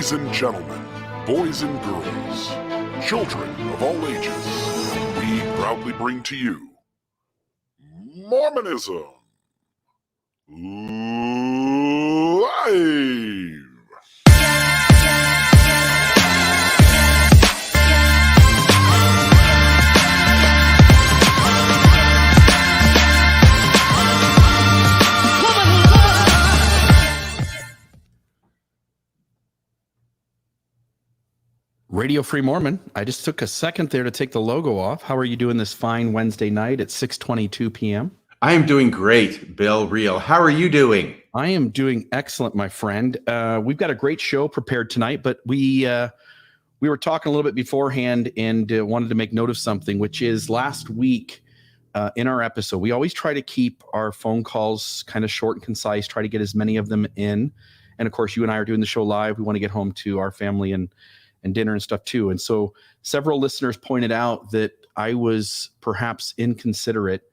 Ladies and gentlemen, boys and girls, children of all ages, we proudly bring to you Mormonism Live! Radio Free Mormon. I just took a second there to take the logo off. How are you doing this fine Wednesday night at 6:22 p.m.? I am doing great, Bill Reel. How are you doing? I am doing excellent, my friend. We've got a great show prepared tonight, but we were talking a little bit beforehand and wanted to make note of something, which is last week in our episode, we always try to keep our phone calls kind of short and concise, try to get as many of them in. And of course, you and I are doing the show live. We want to get home to our family and dinner and stuff too. And so several listeners pointed out that I was perhaps inconsiderate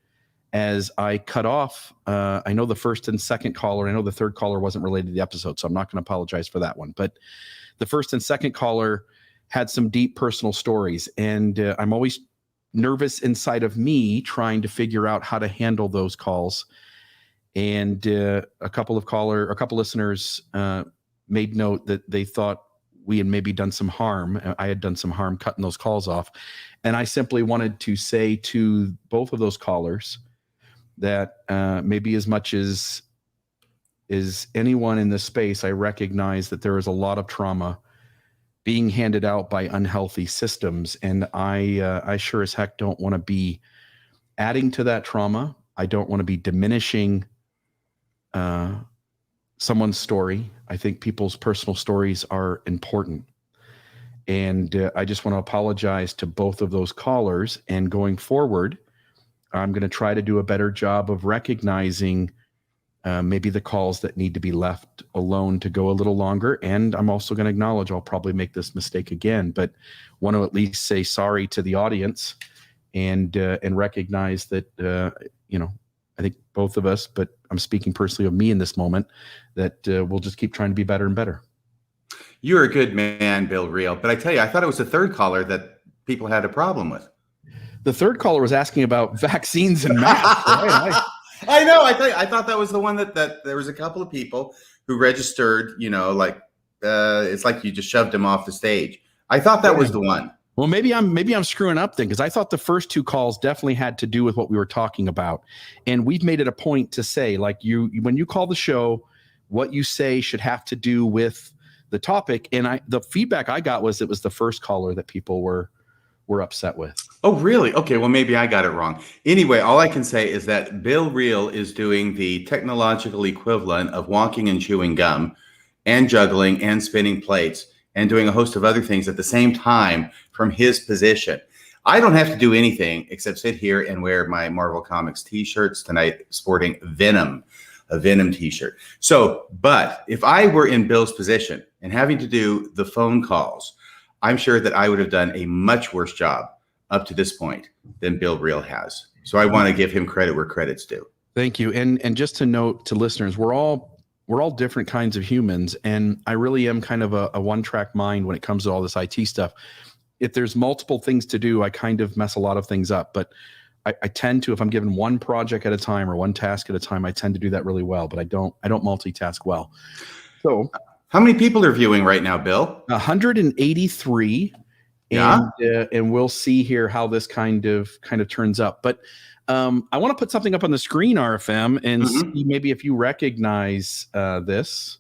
as I cut off. I know the first and second caller, I know the third caller wasn't related to the episode, so I'm not going to apologize for that one. But the first and second caller had some deep personal stories, and I'm always nervous inside of me trying to figure out how to handle those calls. And a couple listeners made note that they thought we had maybe done some harm. I had done some harm cutting those calls off. And I simply wanted to say to both of those callers that maybe as much as anyone in this space, I recognize that there is a lot of trauma being handed out by unhealthy systems. And I sure as heck don't want to be adding to that trauma. I don't want to be diminishing someone's story. I think people's personal stories are important. And I just want to apologize to both of those callers. And going forward, I'm going to try to do a better job of recognizing maybe the calls that need to be left alone to go a little longer. And I'm also going to acknowledge I'll probably make this mistake again, but want to at least say sorry to the audience and recognize that, I think both of us, but I'm speaking personally of me in this moment, that we'll just keep trying to be better and better. You're a good man, Bill Reel. But I tell you, I thought it was the third caller that people had a problem with. The third caller was asking about vaccines and masks. Right? I know. I thought that was the one that there was a couple of people who registered, it's like you just shoved them off the stage. I thought that was the one. Well, maybe I'm screwing up then, because I thought the first two calls definitely had to do with what we were talking about. And we've made it a point to say, like, when you call the show, what you say should have to do with the topic. And the feedback I got was it was the first caller that people were upset with. Oh, really? Okay, well, maybe I got it wrong. Anyway, all I can say is that Bill Reel is doing the technological equivalent of walking and chewing gum and juggling and spinning plates and doing a host of other things at the same time from his position. I don't have to do anything except sit here and wear my Marvel Comics t-shirts tonight, sporting Venom, a Venom t-shirt. So, but if I were in Bill's position and having to do the phone calls, I'm sure that I would have done a much worse job up to this point than Bill Reel has. So I want to give him credit where credit's due. Thank you. And just to note to listeners, we're all different kinds of humans, and I really am kind of a one-track mind when it comes to all this IT stuff. If there's multiple things to do, I kind of mess a lot of things up, but I tend to, if I'm given one project at a time or one task at a time, I tend to do that really well, but I don't multitask well. So how many people are viewing right now, Bill? 183. Yeah. And we'll see here how this kind of turns up. But I want to put something up on the screen, RFM, and see maybe if you recognize this.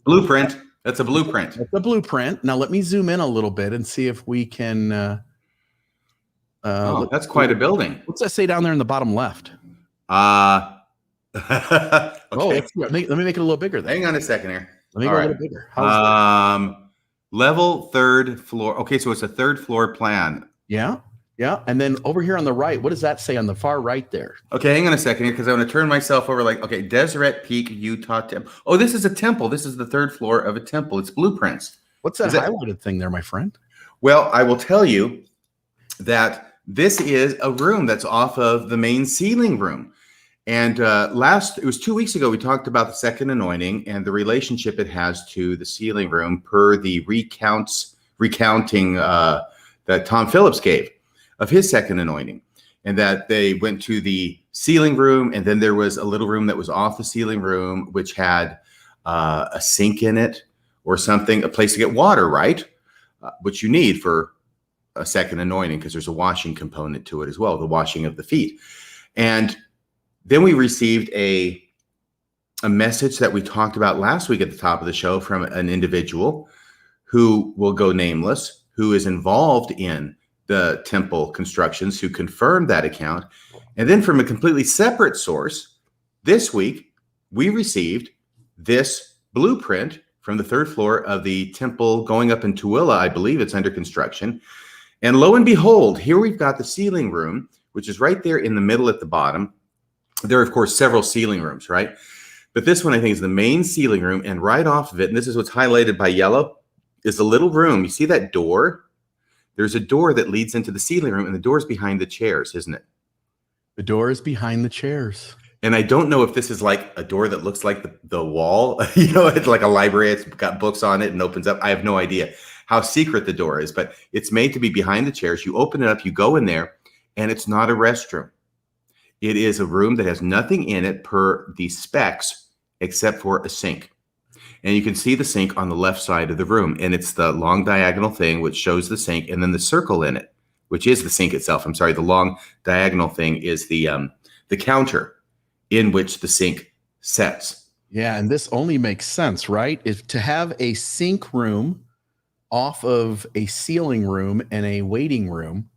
Blueprint. That's a blueprint. It's a blueprint. Now let me zoom in a little bit and see if we can. That's quite a building. What's that say down there in the bottom left? Okay. Let me make it a little bigger then. Hang on a second here. Let me go a little bigger. Level third floor. Okay, so it's a third floor plan. Yeah. And then over here on the right, what does that say on the far right there? Okay, hang on a second here, because I want to turn myself over. Deseret Peak, Utah Temple. Oh, this is a temple. This is the third floor of a temple. It's blueprints. What's that highlighted thing there, my friend? Well, I will tell you that this is a room that's off of the main ceiling room. And it was 2 weeks ago, we talked about the second anointing and the relationship it has to the sealing room per the recounting that Tom Phillips gave of his second anointing. And that they went to the sealing room, and then there was a little room that was off the sealing room, which had a sink in it or something, a place to get water, right? Which you need for a second anointing, because there's a washing component to it as well, the washing of the feet. And then we received a message that we talked about last week at the top of the show from an individual who will go nameless, who is involved in the temple constructions, who confirmed that account. And then from a completely separate source, this week, we received this blueprint from the third floor of the temple going up in Tooele. I believe it's under construction. And lo and behold, here we've got the sealing room, which is right there in the middle at the bottom. There are, of course, several sealing rooms, right? But this one, I think, is the main sealing room. And right off of it, and this is what's highlighted by yellow, is a little room. You see that door? There's a door that leads into the sealing room, and the door's behind the chairs, isn't it? The door is behind the chairs. And I don't know if this is like a door that looks like the wall, it's like a library. It's got books on it and opens up. I have no idea how secret the door is, but it's made to be behind the chairs. You open it up, you go in there, and it's not a restroom. It is a room that has nothing in it per the specs except for a sink. And you can see the sink on the left side of the room. And it's the long diagonal thing, which shows the sink, and then the circle in it, which is the sink itself. I'm sorry, the long diagonal thing is the counter in which the sink sets. Yeah, and this only makes sense, right? If to have a sink room off of a sealing room and a waiting room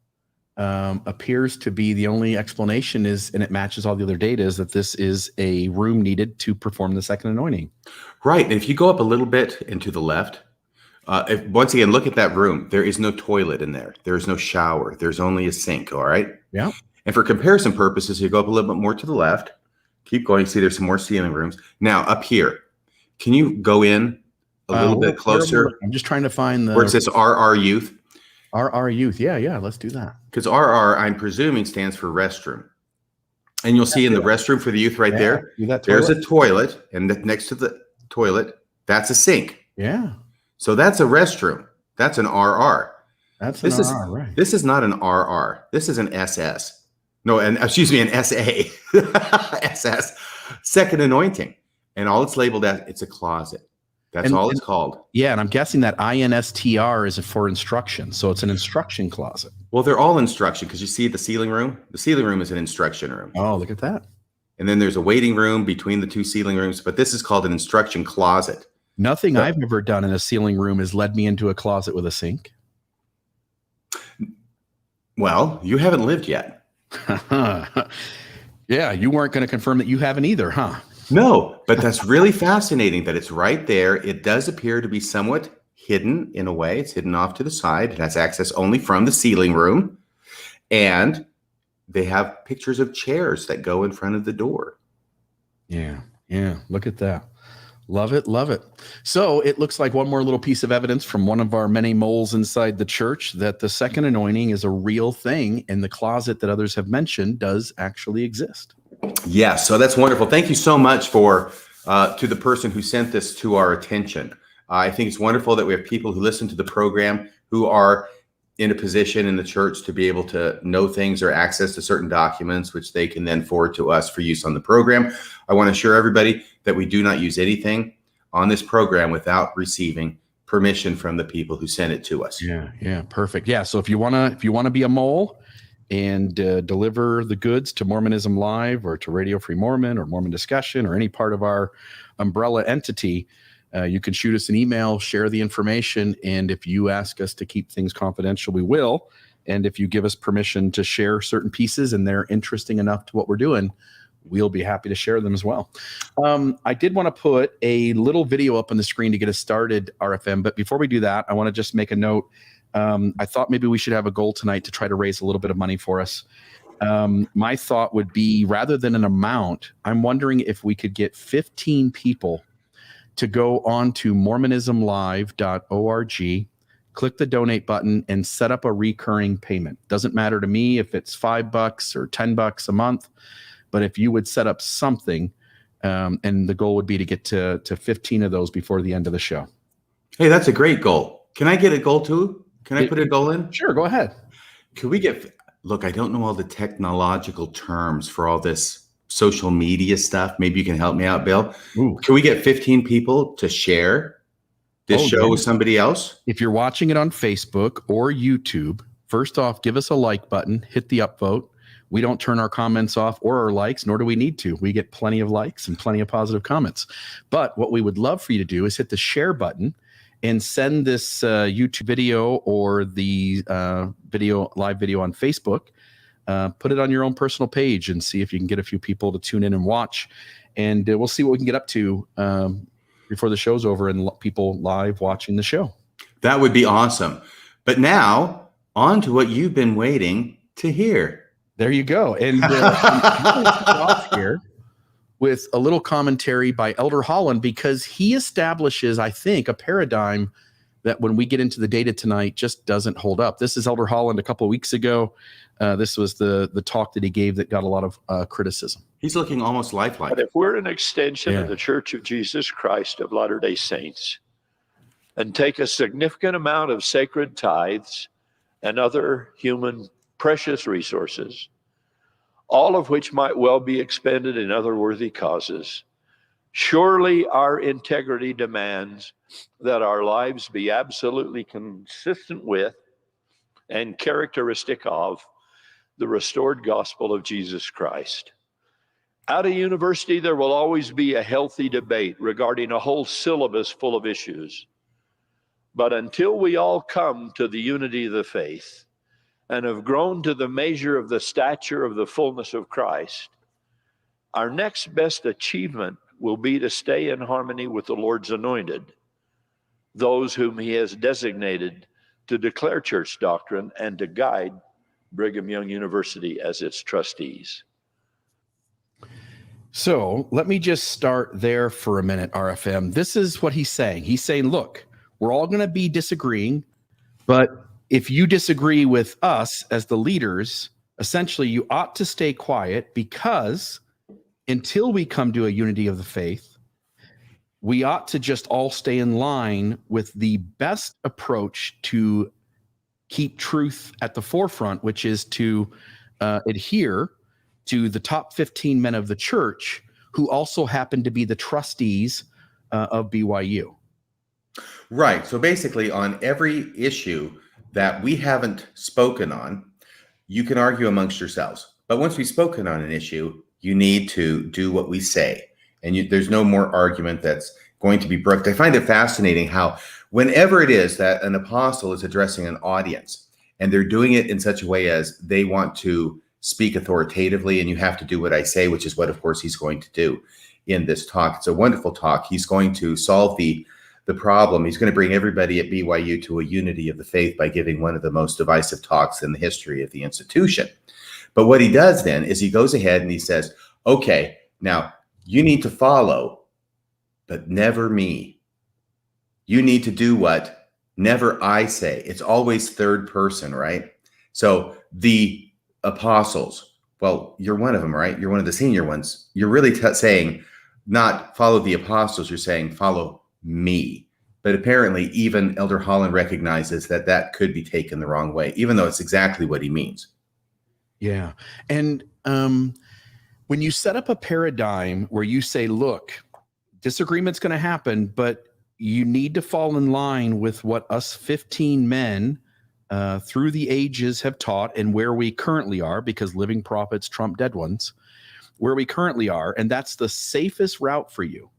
appears to be the only explanation is, and it matches all the other data, is that this is a room needed to perform the second anointing. Right. And if you go up a little bit and to the left, once again, look at that room. There is no toilet in there. There is no shower. There's only a sink. All right. Yeah. And for comparison purposes, you go up a little bit more to the left. Keep going. See, there's some more sealing rooms. Now up here, can you go in a little bit closer? I'm just trying to find where it says RR Youth. RR Youth. Yeah. Let's do that. Because RR, I'm presuming, stands for restroom. And you'll see in the restroom for the youth right there, there's a toilet. And next to the toilet, that's a sink. Yeah. So that's a restroom. That's an RR. That's an RR, right. This is not an RR. This is an SS. No, an SA. SS. Second anointing. And all it's labeled as, it's a closet. That's all it's called. Yeah, and I'm guessing that INSTR is for instruction. So it's an instruction closet. Well, they're all instruction, because you see the sealing room? The sealing room is an instruction room. Oh, look at that. And then there's a waiting room between the two sealing rooms, but this is called an instruction closet. Nothing I've ever done in a sealing room has led me into a closet with a sink. Well, you haven't lived yet. Yeah, you weren't going to confirm that you haven't either, huh? No, but that's really fascinating that it's right there. It does appear to be somewhat hidden in a way. It's hidden off to the side. It has access only from the sealing room. And they have pictures of chairs that go in front of the door. Yeah. Look at that. Love it. So it looks like one more little piece of evidence from one of our many moles inside the church that the second anointing is a real thing, and the closet that others have mentioned does actually exist. Yeah, so that's wonderful. Thank you so much to the person who sent this to our attention. I think it's wonderful that we have people who listen to the program who are in a position in the church to be able to know things or access to certain documents, which they can then forward to us for use on the program. I want to assure everybody that we do not use anything on this program without receiving permission from the people who sent it to us. Yeah, perfect. Yeah, so if you wanna be a mole and deliver the goods to Mormonism Live or to Radio Free Mormon or Mormon Discussion or any part of our umbrella entity, you can shoot us an email, share the information, and if you ask us to keep things confidential, we will. And if you give us permission to share certain pieces and they're interesting enough to what we're doing, we'll be happy to share them as well. I did want to put a little video up on the screen to get us started, RFM, but before we do that, I want to just make a note. I thought maybe we should have a goal tonight to try to raise a little bit of money for us. My thought would be, rather than an amount, I'm wondering if we could get 15 people to go on to mormonismlive.org, click the donate button, and set up a recurring payment. Doesn't matter to me if it's $5 or $10 a month, But if you would set up something, and the goal would be to get to 15 of those before the end of the show. Hey, that's a great goal. Can I get a goal too? Can I put a goal in? Sure, go ahead. Could we look, I don't know all the technological terms for all this social media stuff. Maybe you can help me out, Bill. Ooh. Can we get 15 people to share this show with somebody else? If you're watching it on Facebook or YouTube, first off, give us a like button, hit the upvote. We don't turn our comments off or our likes, nor do we need to. We get plenty of likes and plenty of positive comments. But what we would love for you to do is hit the share button and send this YouTube video or the live video on Facebook. Put it on your own personal page and see if you can get a few people to tune in and watch. And we'll see what we can get up to before the show's over and people live watching the show. That would be awesome. But now, on to what you've been waiting to hear. There you go. And off here with a little commentary by Elder Holland, because he establishes, I think, a paradigm that when we get into the data tonight just doesn't hold up. This is Elder Holland a couple of weeks ago. This was the talk that he gave that got a lot of criticism. He's looking almost lifelike. But if we're an extension of the Church of Jesus Christ of Latter-day Saints and take a significant amount of sacred tithes and other human precious resources, all of which might well be expended in other worthy causes, surely our integrity demands that our lives be absolutely consistent with and characteristic of the restored gospel of Jesus Christ. At a university, there will always be a healthy debate regarding a whole syllabus full of issues. But until we all come to the unity of the faith and have grown to the measure of the stature of the fullness of Christ, our next best achievement will be to stay in harmony with the Lord's anointed, those whom he has designated to declare church doctrine and to guide Brigham Young University as its trustees. So let me just start there for a minute, RFM. This is what he's saying. He's saying, look, we're all going to be disagreeing, but if you disagree with us as the leaders, essentially you ought to stay quiet, because until we come to a unity of the faith, we ought to just all stay in line with the best approach to keep truth at the forefront, which is to adhere to the top 15 men of the church who also happen to be the trustees of BYU. Right. So basically, on every issue that we haven't spoken on, you can argue amongst yourselves. But once we've spoken on an issue, you need to do what we say. And there's no more argument that's going to be brooked. I find it fascinating how whenever it is that an apostle is addressing an audience and they're doing it in such a way as they want to speak authoritatively, and you have to do what I say, which is what, of course, he's going to do in this talk. It's a wonderful talk. He's going to solve the problem. He's going to bring everybody at BYU to a unity of the faith by giving one of the most divisive talks in the history of the institution. But what he does then is he goes ahead and he says, okay, now you need to follow, but never me. You need to do what never I say. It's always third person, right? So the apostles, well, you're one of them, right? You're one of the senior ones. You're really saying not follow the apostles, you're saying follow me. But apparently even Elder Holland recognizes that that could be taken the wrong way, even though it's exactly what he means. Yeah. And when you set up a paradigm where you say, look, disagreement's going to happen, but you need to fall in line with what us 15 men through the ages have taught and where we currently are, because living prophets trump dead ones, where we currently are, and that's the safest route for you.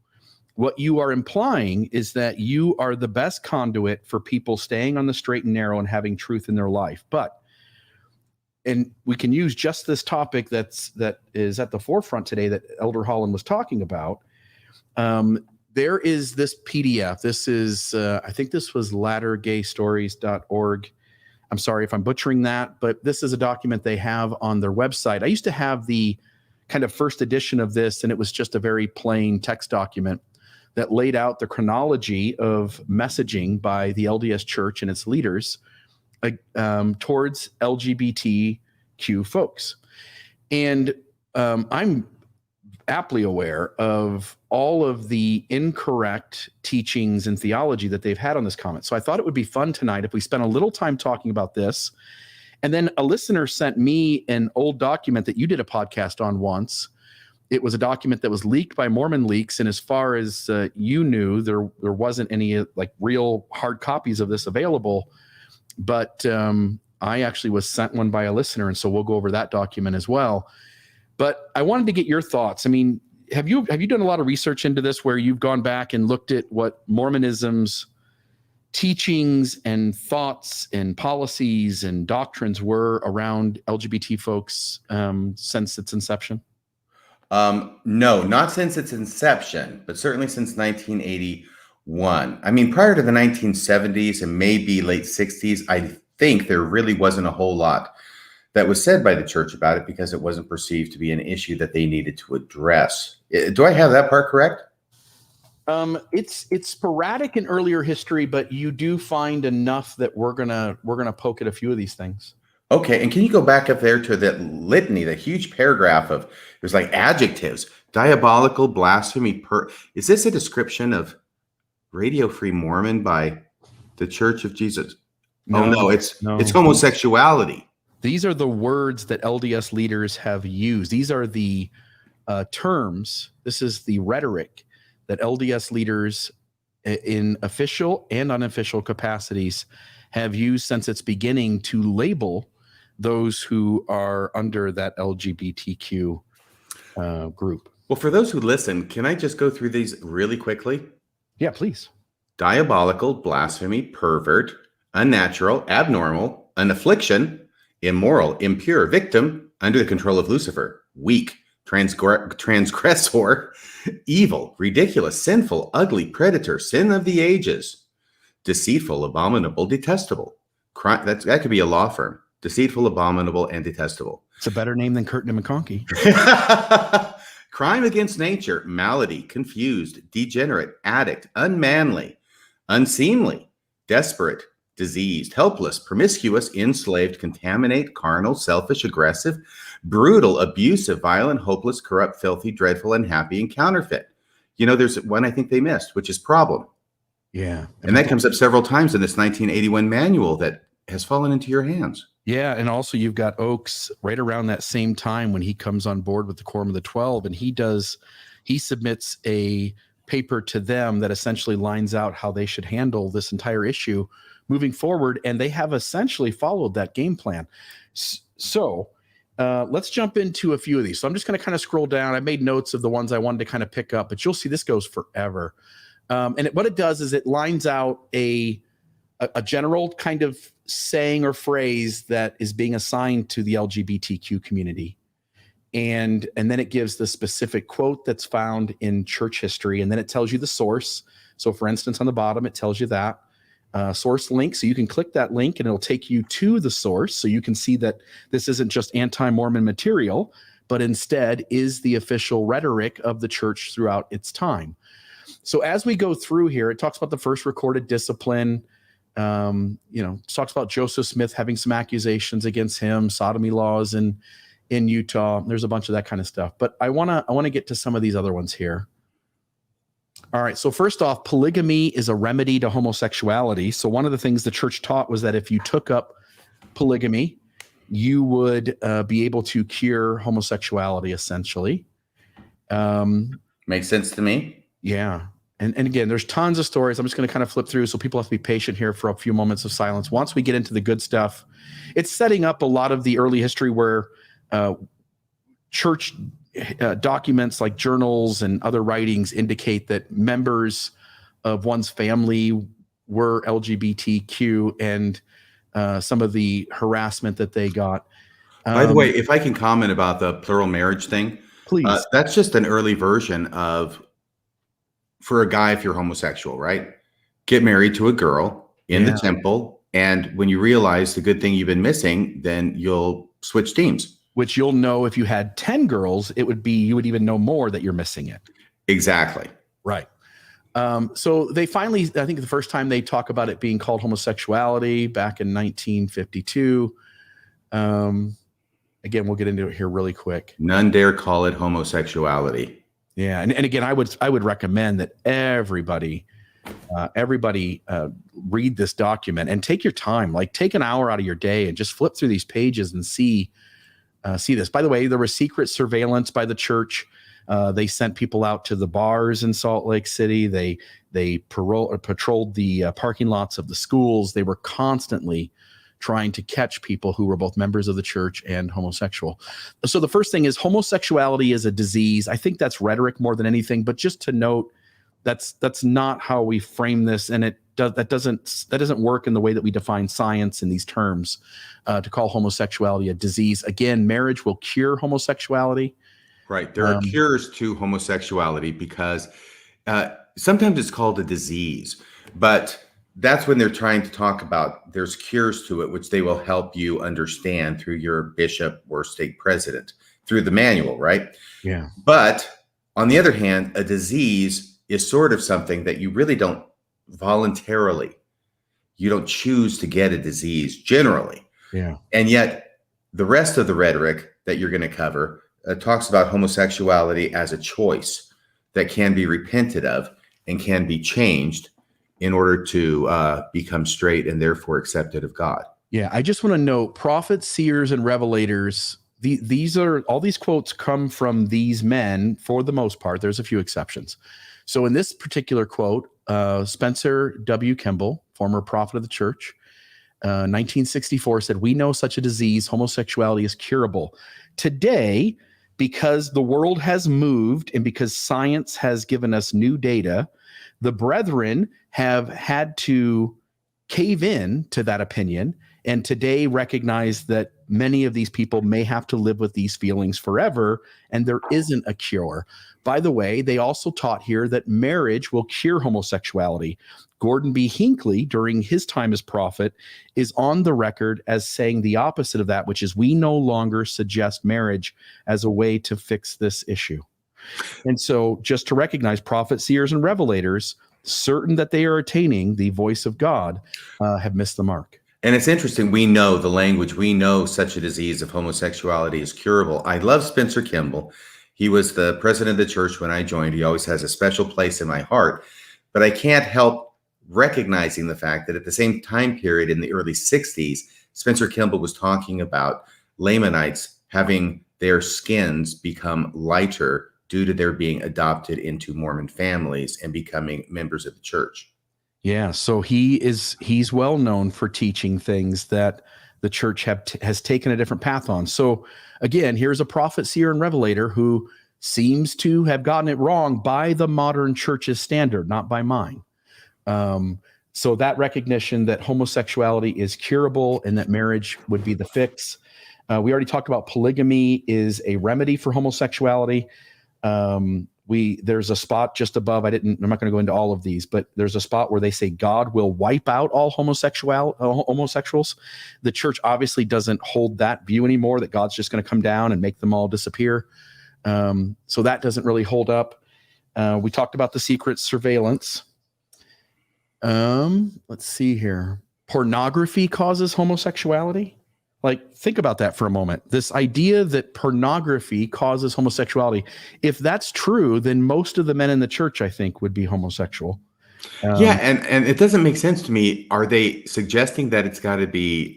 What you are implying is that you are the best conduit for people staying on the straight and narrow and having truth in their life. And we can use just this topic that is at the forefront today that Elder Holland was talking about. There is this PDF. This is, I think this was lattergaystories.org. I'm sorry if I'm butchering that, but this is a document they have on their website. I used to have the kind of first edition of this, and it was just a very plain text document that laid out the chronology of messaging by the LDS Church and its leaders towards LGBTQ folks. And I'm aptly aware of all of the incorrect teachings and theology that they've had on this comment. So I thought it would be fun tonight if we spent a little time talking about this. And then a listener sent me an old document that you did a podcast on once. It was a document that was leaked by Mormon Leaks, and as far as you knew, there wasn't any like real hard copies of this available. But I actually was sent one by a listener, and so we'll go over that document as well. But I wanted to get your thoughts. I mean, have you done a lot of research into this, where you've gone back and looked at what Mormonism's teachings and thoughts and policies and doctrines were around LGBT folks since its inception? No, not since its inception, but certainly since 1981. I mean, prior to the 1970s and maybe late 60s, I think there really wasn't a whole lot that was said by the church about it because it wasn't perceived to be an issue that they needed to address. Do I have that part correct? It's sporadic in earlier history, but you do find enough that we're gonna poke at a few of these things. Okay, and can you go back up there to that litany, the huge paragraph of, it was like adjectives, diabolical, blasphemy. Is this a description of Radio Free Mormon by the Church of Jesus? No, it's homosexuality. These are the words that LDS leaders have used. These are the terms. This is the rhetoric that LDS leaders in official and unofficial capacities have used since its beginning to label those who are under that LGBTQ group. Well, for those who listen, can I just go through these really quickly? Yeah, please. Diabolical, blasphemy, pervert, unnatural, abnormal, an affliction, immoral, impure, victim, under the control of Lucifer, weak, transgressor, evil, ridiculous, sinful, ugly, predator, sin of the ages, deceitful, abominable, detestable. That could be a law firm. Deceitful, abominable, and detestable. It's a better name than Curtin and McConkie. Crime against nature, malady, confused, degenerate, addict, unmanly, unseemly, desperate, diseased, helpless, promiscuous, enslaved, contaminate, carnal, selfish, aggressive, brutal, abusive, violent, hopeless, corrupt, filthy, dreadful, unhappy, and counterfeit. You know, there's one I think they missed, which is problem. Yeah. And that comes up several times in this 1981 manual that has fallen into your hands. Yeah, and also you've got Oakes right around that same time when he comes on board with the Quorum of the 12, and he submits a paper to them that essentially lines out how they should handle this entire issue moving forward, and they have essentially followed that game plan. So let's jump into a few of these. So I'm just going to kind of scroll down. I made notes of the ones I wanted to kind of pick up, but you'll see this goes forever. What it does is it lines out a general kind of saying or phrase that is being assigned to the LGBTQ community. And then it gives the specific quote that's found in church history, and then it tells you the source. So for instance, on the bottom, it tells you that source link. So you can click that link and it'll take you to the source. So you can see that this isn't just anti-Mormon material, but instead is the official rhetoric of the church throughout its time. So as we go through here, it talks about the first recorded discipline. Talks about Joseph Smith having some accusations against him, sodomy laws in Utah. There's a bunch of that kind of stuff. But I want to get to some of these other ones here. All right. So first off, polygamy is a remedy to homosexuality. So one of the things the church taught was that if you took up polygamy, you would be able to cure homosexuality, essentially. Makes sense to me. Yeah. And again, there's tons of stories. I'm just going to kind of flip through, so people have to be patient here for a few moments of silence. Once we get into the good stuff, it's setting up a lot of the early history where church documents like journals and other writings indicate that members of one's family were LGBTQ and some of the harassment that they got. By the way, if I can comment about the plural marriage thing, please. That's just an early version of, for a guy, if you're homosexual, right? Get married to a girl in the temple. And when you realize the good thing you've been missing, then you'll switch teams. Which you'll know if you had 10 girls, you would even know more that you're missing it. Exactly. Right. So they finally, I think the first time they talk about it being called homosexuality back in 1952. Again, we'll get into it here really quick. None dare call it homosexuality. Yeah, and again, I would recommend that everybody read this document and take your time. Like, take an hour out of your day and just flip through these pages and see this. By the way, there was secret surveillance by the church. They sent people out to the bars in Salt Lake City. They patrolled the parking lots of the schools. They were constantly trying to catch people who were both members of the church and homosexual. So the first thing is, homosexuality is a disease. I think that's rhetoric more than anything, but just to note, that's not how we frame this, and that doesn't work in the way that we define science in these terms. To call homosexuality a disease, again, marriage will cure homosexuality. Right. There are cures to homosexuality because sometimes it's called a disease, but that's when they're trying to talk about there's cures to it, which they will help you understand through your bishop or stake president, through the manual, right? Yeah. But on the other hand, a disease is sort of something that you really don't voluntarily, you don't choose to get a disease generally. Yeah. And yet the rest of the rhetoric that you're going to cover talks about homosexuality as a choice that can be repented of and can be changed in order to become straight and therefore accepted of God. Yeah, I just want to note, prophets, seers, and revelators, all these quotes come from these men for the most part. There's a few exceptions. So in this particular quote, Spencer W. Kimball, former prophet of the church, 1964, said, "We know such a disease, homosexuality, is curable. Today, because the world has moved and because science has given us new data, the brethren have had to cave in to that opinion and today recognize that many of these people may have to live with these feelings forever, and there isn't a cure." By the way, they also taught here that marriage will cure homosexuality. Gordon B. Hinckley, during his time as prophet, is on the record as saying the opposite of that, which is, we no longer suggest marriage as a way to fix this issue. And so just to recognize, prophets, seers, and revelators, certain that they are attaining the voice of God, have missed the mark. And it's interesting. We know the language. We know such a disease of homosexuality is curable. I love Spencer Kimball. He was the president of the church when I joined. He always has a special place in my heart. But I can't help recognizing the fact that at the same time period in the early 60s, Spencer Kimball was talking about Lamanites having their skins become lighter due to their being adopted into Mormon families and becoming members of the church. Yeah, so he's well known for teaching things that the church has taken a different path on. So again, here's a prophet, seer, and revelator who seems to have gotten it wrong by the modern church's standard, not by mine. So that recognition that homosexuality is curable and that marriage would be the fix. We already talked about polygamy is a remedy for homosexuality. There's a spot just above. I'm not going to go into all of these, but there's a spot where they say God will wipe out all homosexuals. The church obviously doesn't hold that view anymore, that God's just going to come down and make them all disappear. So that doesn't really hold up. We talked about the secret surveillance. Let's see here. Pornography causes homosexuality. Like, think about that for a moment. This idea that pornography causes homosexuality. If that's true, then most of the men in the church, I think, would be homosexual. Yeah, and it doesn't make sense to me. Are they suggesting that it's got to be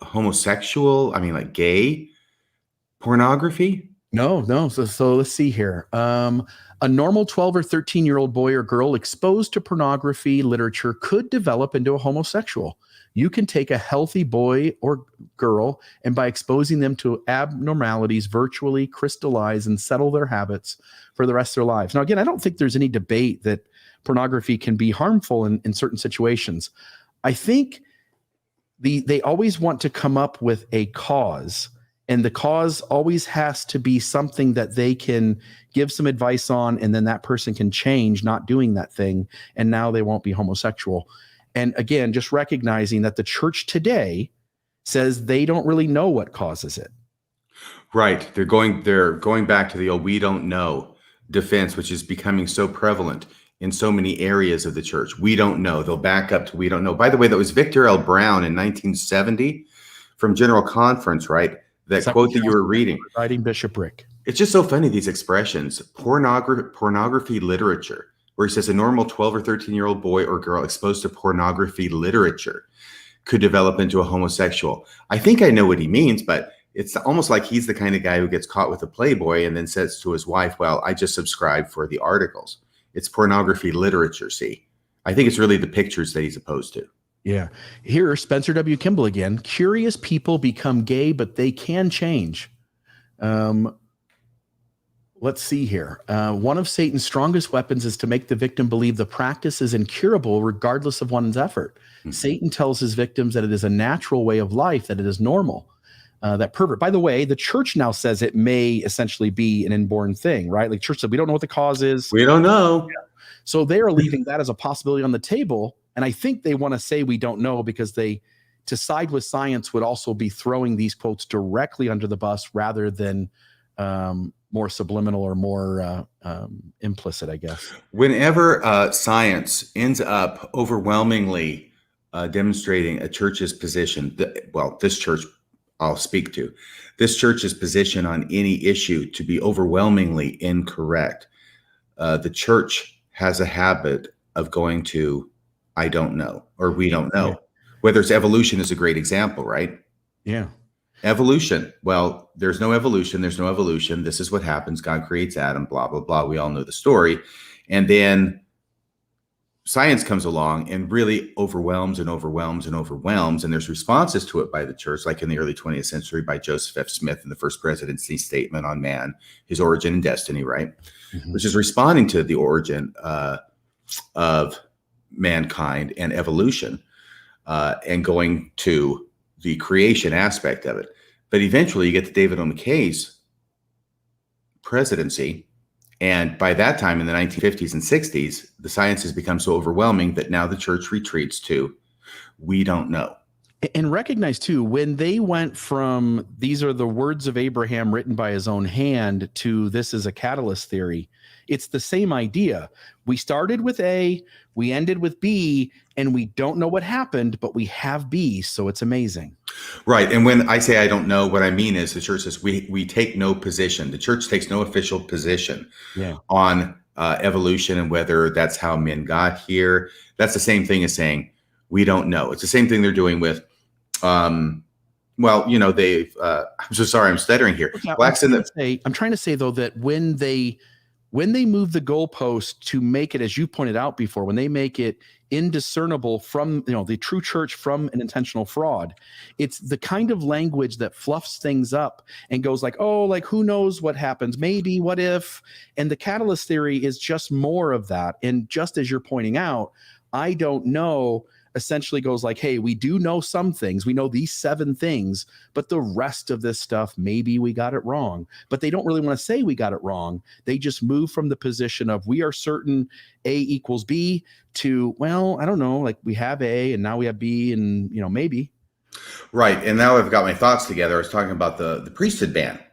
homosexual? I mean, like gay pornography? No. So let's see here. A normal 12 or 13-year-old boy or girl exposed to pornography literature could develop into a homosexual. You can take a healthy boy or girl and by exposing them to abnormalities, virtually crystallize and settle their habits for the rest of their lives. Now, again, I don't think there's any debate that pornography can be harmful in certain situations. I think they always want to come up with a cause, and the cause always has to be something that they can give some advice on, and then that person can change not doing that thing, and now they won't be homosexual. And again, just recognizing that the church today says they don't really know what causes it. Right. They're going back to the old "we don't know" defense, which is becoming so prevalent in so many areas of the church. We don't know. They'll back up to "we don't know." By the way, that was Victor L. Brown in 1970 from General Conference, right? that quote that you were reading. Writing Bishop Rick. It's just so funny, these expressions. Pornography literature, where he says a normal 12 or 13-year-old boy or girl exposed to pornography literature could develop into a homosexual. I think I know what he means, but it's almost like he's the kind of guy who gets caught with a Playboy and then says to his wife, well, I just subscribed for the articles. It's pornography literature, see? I think it's really the pictures that he's opposed to. Yeah. Here, Spencer W. Kimball again. Curious people become gay, but they can change. Let's see here. One of Satan's strongest weapons is to make the victim believe the practice is incurable regardless of one's effort. Mm-hmm. Satan tells his victims that it is a natural way of life, that it is normal. That pervert. By the way, the church now says it may essentially be an inborn thing, right? Like church said, we don't know what the cause is. We don't know. Yeah. So they are leaving that as a possibility on the table. And I think they want to say we don't know because to side with science would also be throwing these quotes directly under the bus rather than more subliminal or more implicit, I guess. Whenever science ends up overwhelmingly demonstrating a church's position, this church I'll speak to, this church's position on any issue to be overwhelmingly incorrect, the church has a habit of going to, I don't know, or we don't know. Yeah. Whether it's evolution is a great example, right? Yeah. Evolution. Well, there's no evolution. There's no evolution. This is what happens. God creates Adam, blah, blah, blah. We all know the story. And then science comes along and really overwhelms and overwhelms and overwhelms. And there's responses to it by the church, like in the early 20th century by Joseph F. Smith in the First Presidency Statement on Man, His Origin and Destiny, right? Mm-hmm. Which is responding to the origin of mankind and evolution and going to the creation aspect of it. But eventually you get to David O. McKay's presidency. And by that time in the 1950s and 60s, the science has become so overwhelming that now the church retreats to, we don't know. And recognize too, when they went from these are the words of Abraham written by his own hand to this is a catalyst theory, it's the same idea. We started with A, we ended with B, and we don't know what happened, but we have B, so it's amazing. Right. And when I say I don't know, what I mean is the church says we take no position. The church takes no official position on evolution and whether that's how men got here. That's the same thing as saying we don't know. It's the same thing they're doing with, I'm so sorry, I'm stuttering here. I'm trying to say though that when they move the goalpost to make it, as you pointed out before, when they make it indiscernible from the true church from an intentional fraud, it's the kind of language that fluffs things up and goes like, oh, like who knows what happens, maybe, what if? And the catalyst theory is just more of that. And just as you're pointing out, I don't know essentially goes like, hey, we do know some things. We know these 7 things, but the rest of this stuff, maybe we got it wrong. But they don't really want to say we got it wrong. They just move from the position of we are certain A equals B to, well, I don't know, like we have A and now we have B and, maybe. Right. And now I've got my thoughts together. I was talking about the priesthood ban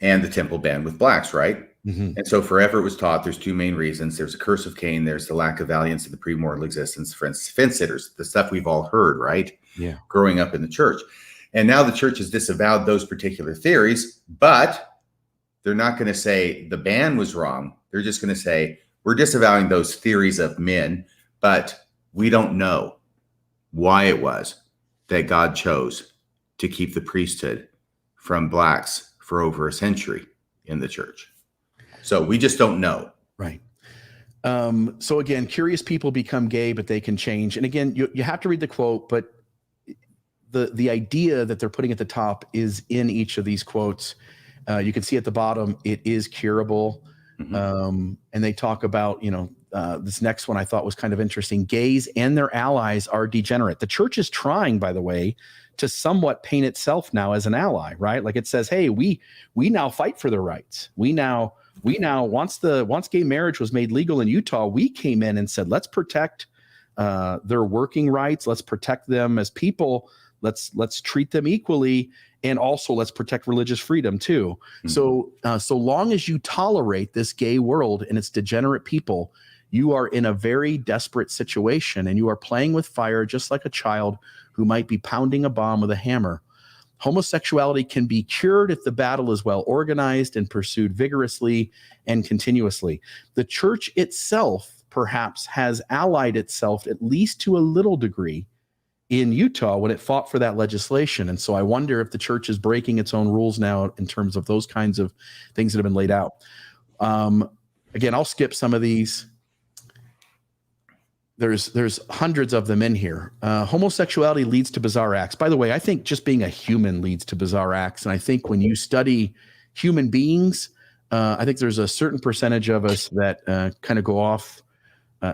and the temple ban with blacks, right? Mm-hmm. And so forever it was taught there's 2 main reasons. There's a curse of Cain. There's the lack of valiance of the premortal existence. For instance, fence sitters, the stuff we've all heard, right? Yeah. Growing up in the church. And now the church has disavowed those particular theories, but they're not going to say the ban was wrong. They're just going to say we're disavowing those theories of men, but we don't know why it was that God chose to keep the priesthood from blacks for over a century in the church. So we just don't know. Right. So again, curious people become gay, but they can change. And again, you have to read the quote, but the idea that they're putting at the top is in each of these quotes. You can see at the bottom, it is curable. Mm-hmm. And they talk about, this next one I thought was kind of interesting. Gays and their allies are degenerate. The church is trying, by the way, to somewhat paint itself now as an ally, right? Like it says, hey, we now fight for their rights. We now, once gay marriage was made legal in Utah, we came in and said, let's protect their working rights. Let's protect them as people. Let's treat them equally. And also let's protect religious freedom too. Mm-hmm. So long as you tolerate this gay world and its degenerate people, you are in a very desperate situation and you are playing with fire just like a child who might be pounding a bomb with a hammer. Homosexuality can be cured if the battle is well organized and pursued vigorously and continuously. The church itself perhaps has allied itself, at least to a little degree, in Utah when it fought for that legislation. And so I wonder if the church is breaking its own rules now in terms of those kinds of things that have been laid out. Again, I'll skip some of these. There's hundreds of them in here. Homosexuality leads to bizarre acts. By the way, I think just being a human leads to bizarre acts. And I think when you study human beings, I think there's a certain percentage of us that kind of go off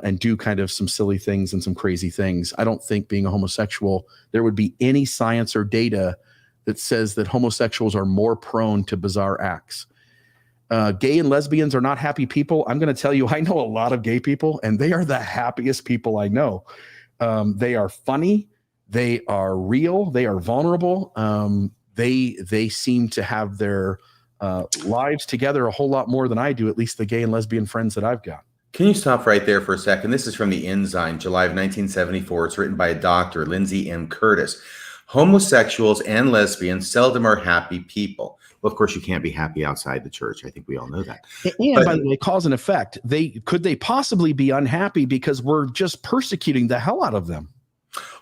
and do kind of some silly things and some crazy things. I don't think being a homosexual, there would be any science or data that says that homosexuals are more prone to bizarre acts. Gay and lesbians are not happy people. I'm going to tell you, I know a lot of gay people, and they are the happiest people I know. They are funny. They are real. They are vulnerable. They seem to have their lives together a whole lot more than I do, at least the gay and lesbian friends that I've got. Can you stop right there for a second? This is from the Ensign, July of 1974. It's written by a doctor, Lindsay M. Curtis. Homosexuals and lesbians seldom are happy people. Well, of course, you can't be happy outside the church. I think we all know that. And by the way, cause and effect. Could they possibly be unhappy because we're just persecuting the hell out of them?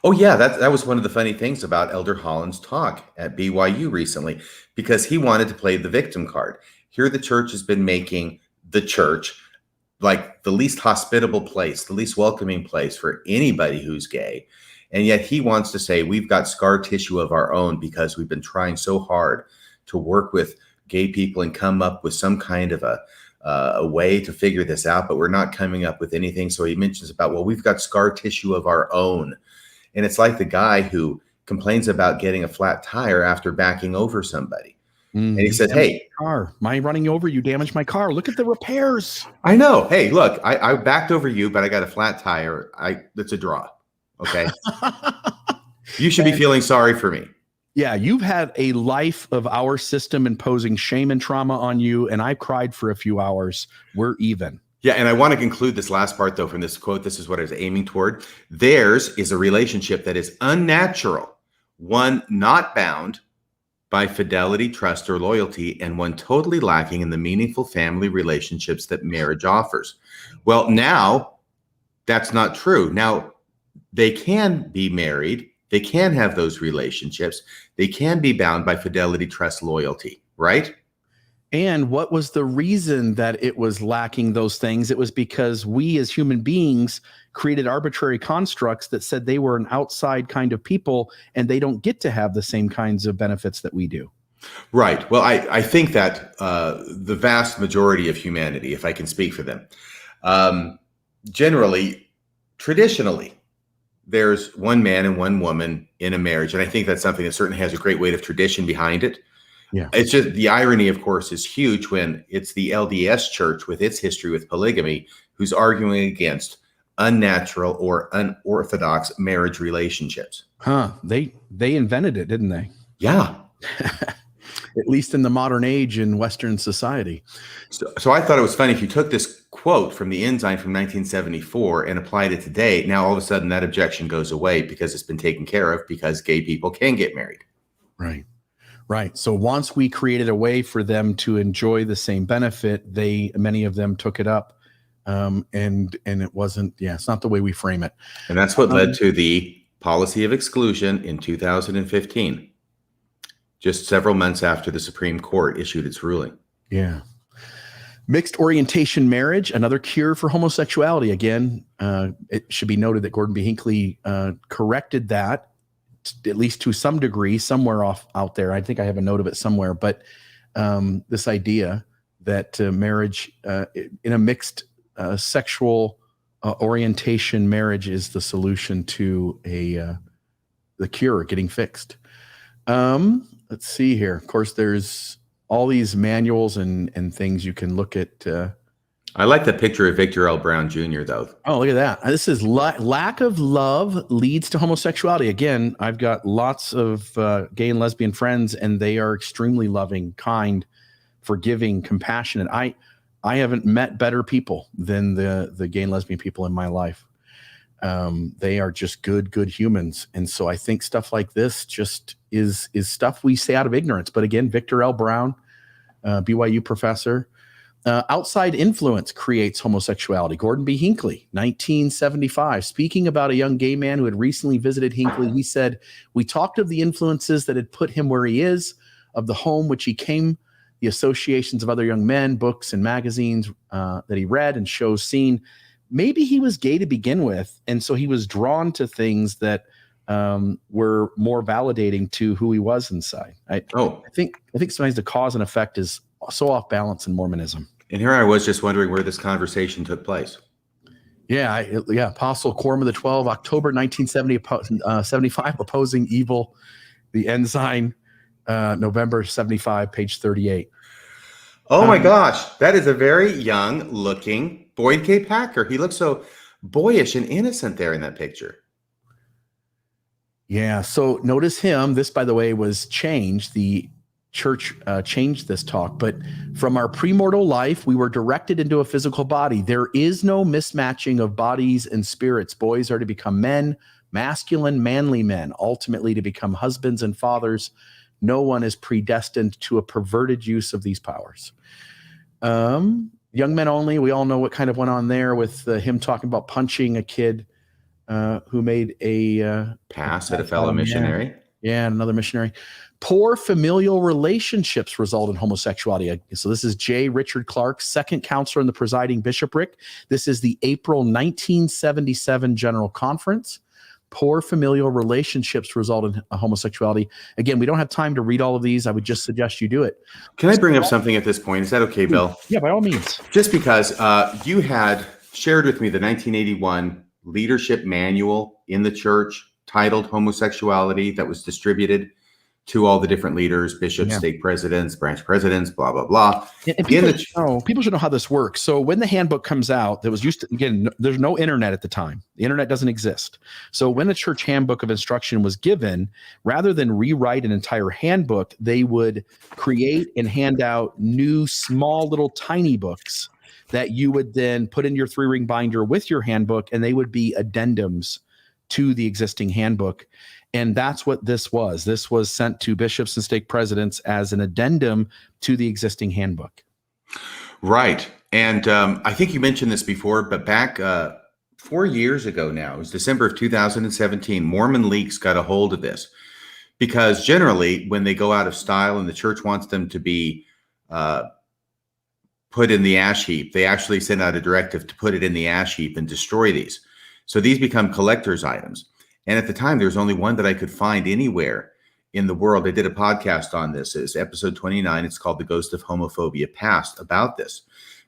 Oh, yeah. That was one of the funny things about Elder Holland's talk at BYU recently, because he wanted to play the victim card. Here, the church has been making the church like the least hospitable place, the least welcoming place for anybody who's gay. And yet he wants to say we've got scar tissue of our own because we've been trying so hard to work with gay people and come up with some kind of a way to figure this out, but we're not coming up with anything. So he mentions about, well, we've got scar tissue of our own. And it's like the guy who complains about getting a flat tire after backing over somebody. And he says, hey, car, my running over you damaged my car. Look at the repairs. I know. Hey, look, I backed over you, but I got a flat tire. That's a draw. Okay. You should be feeling sorry for me. Yeah, you've had a life of our system imposing shame and trauma on you, and I cried for a few hours. We're even. Yeah, and I want to conclude this last part, though, from this quote. This is what I was aiming toward. Theirs is a relationship that is unnatural, one not bound by fidelity, trust, or loyalty, and one totally lacking in the meaningful family relationships that marriage offers. Well, now that's not true. Now, they can be married. They can have those relationships. They can be bound by fidelity, trust, loyalty, right? And what was the reason that it was lacking those things? It was because we as human beings created arbitrary constructs that said they were an outside kind of people and they don't get to have the same kinds of benefits that we do. Right. Well, I think that the vast majority of humanity, if I can speak for them, generally, traditionally, there's one man and one woman in a marriage. And I think that's something that certainly has a great weight of tradition behind it. Yeah. It's just the irony, of course, is huge when it's the LDS church with its history with polygamy who's arguing against unnatural or unorthodox marriage relationships. Huh. They invented it, didn't they? Yeah. At least in the modern age in Western society. So I thought it was funny if you took this quote from the Ensign from 1974 and applied it today, now all of a sudden that objection goes away because it's been taken care of because gay people can get married. Right. Right. So once we created a way for them to enjoy the same benefit, many of them took it up. And it wasn't, it's not the way we frame it. And that's what led to the policy of exclusion in 2015, just several months after the Supreme Court issued its ruling. Yeah. Mixed orientation marriage, another cure for homosexuality. Again, it should be noted that Gordon B. Hinckley corrected that, at least to some degree, somewhere out there. I think I have a note of it somewhere. But this idea that marriage in a mixed sexual orientation marriage is the solution to the cure, getting fixed. Let's see here. Of course, there's all these manuals and things you can look at. I like the picture of Victor L. Brown Jr., though. Oh, look at that. This is lack of love leads to homosexuality. Again, I've got lots of gay and lesbian friends, and they are extremely loving, kind, forgiving, compassionate. I haven't met better people than the gay and lesbian people in my life. They are just good humans. And so I think stuff like this just is stuff we say out of ignorance. But again, Victor L. Brown, BYU professor, outside influence creates homosexuality. Gordon B. Hinckley, 1975, speaking about a young gay man who had recently visited Hinckley, he said, "We talked of the influences that had put him where he is, of the home which he came, the associations of other young men, books and magazines that he read and shows seen. Maybe he was gay to begin with, and so he was drawn to things that were more validating to who he was inside." I think sometimes the cause and effect is so off balance in Mormonism. And here I was just wondering where this conversation took place. Yeah, Apostle Quorum of the 12, October 1975, opposing evil, the Ensign, November 75, page 38. Oh my gosh, that is a very young looking Boyd K. Packer. He looks so boyish and innocent there in that picture. Yeah, so notice him. This, by the way, was changed. The church changed this talk, but from our premortal life, we were directed into a physical body. There is no mismatching of bodies and spirits. Boys are to become men, masculine, manly men, ultimately to become husbands and fathers. No one is predestined to a perverted use of these powers. Young men only. We all know what kind of went on there with him talking about punching a kid who made a pass at a fellow missionary. Yeah, another missionary. Poor familial relationships result in homosexuality. So this is J. Richard Clark, second counselor in the presiding bishopric. This is the April 1977 General Conference. Poor familial relationships result in homosexuality. Again, we don't have time to read all of these. I would just suggest you do it. Can I bring up something at this point? Is that okay, Bill? Yeah, by all means. Just because you had shared with me the 1981 leadership manual in the church titled Homosexuality that was distributed to all the different leaders, bishops, stake presidents, branch presidents, blah, blah, blah. And people should know how this works. So when the handbook comes out, that was used to, again, there's no internet at the time. The internet doesn't exist. So when the church handbook of instruction was given, rather than rewrite an entire handbook, they would create and hand out new, small, little tiny books that you would then put in your 3-ring binder with your handbook, and they would be addendums to the existing handbook. And that's what this was. This was sent to bishops and stake presidents as an addendum to the existing handbook. Right. And I think you mentioned this before, but back 4 years ago now, it was December of 2017, Mormon Leaks got a hold of this. Because generally, when they go out of style and the church wants them to be put in the ash heap, they actually send out a directive to put it in the ash heap and destroy these. So these become collector's items. And at the time, there was only one that I could find anywhere in the world. I did a podcast on this. It's episode 29. It's called The Ghost of Homophobia Past, about this,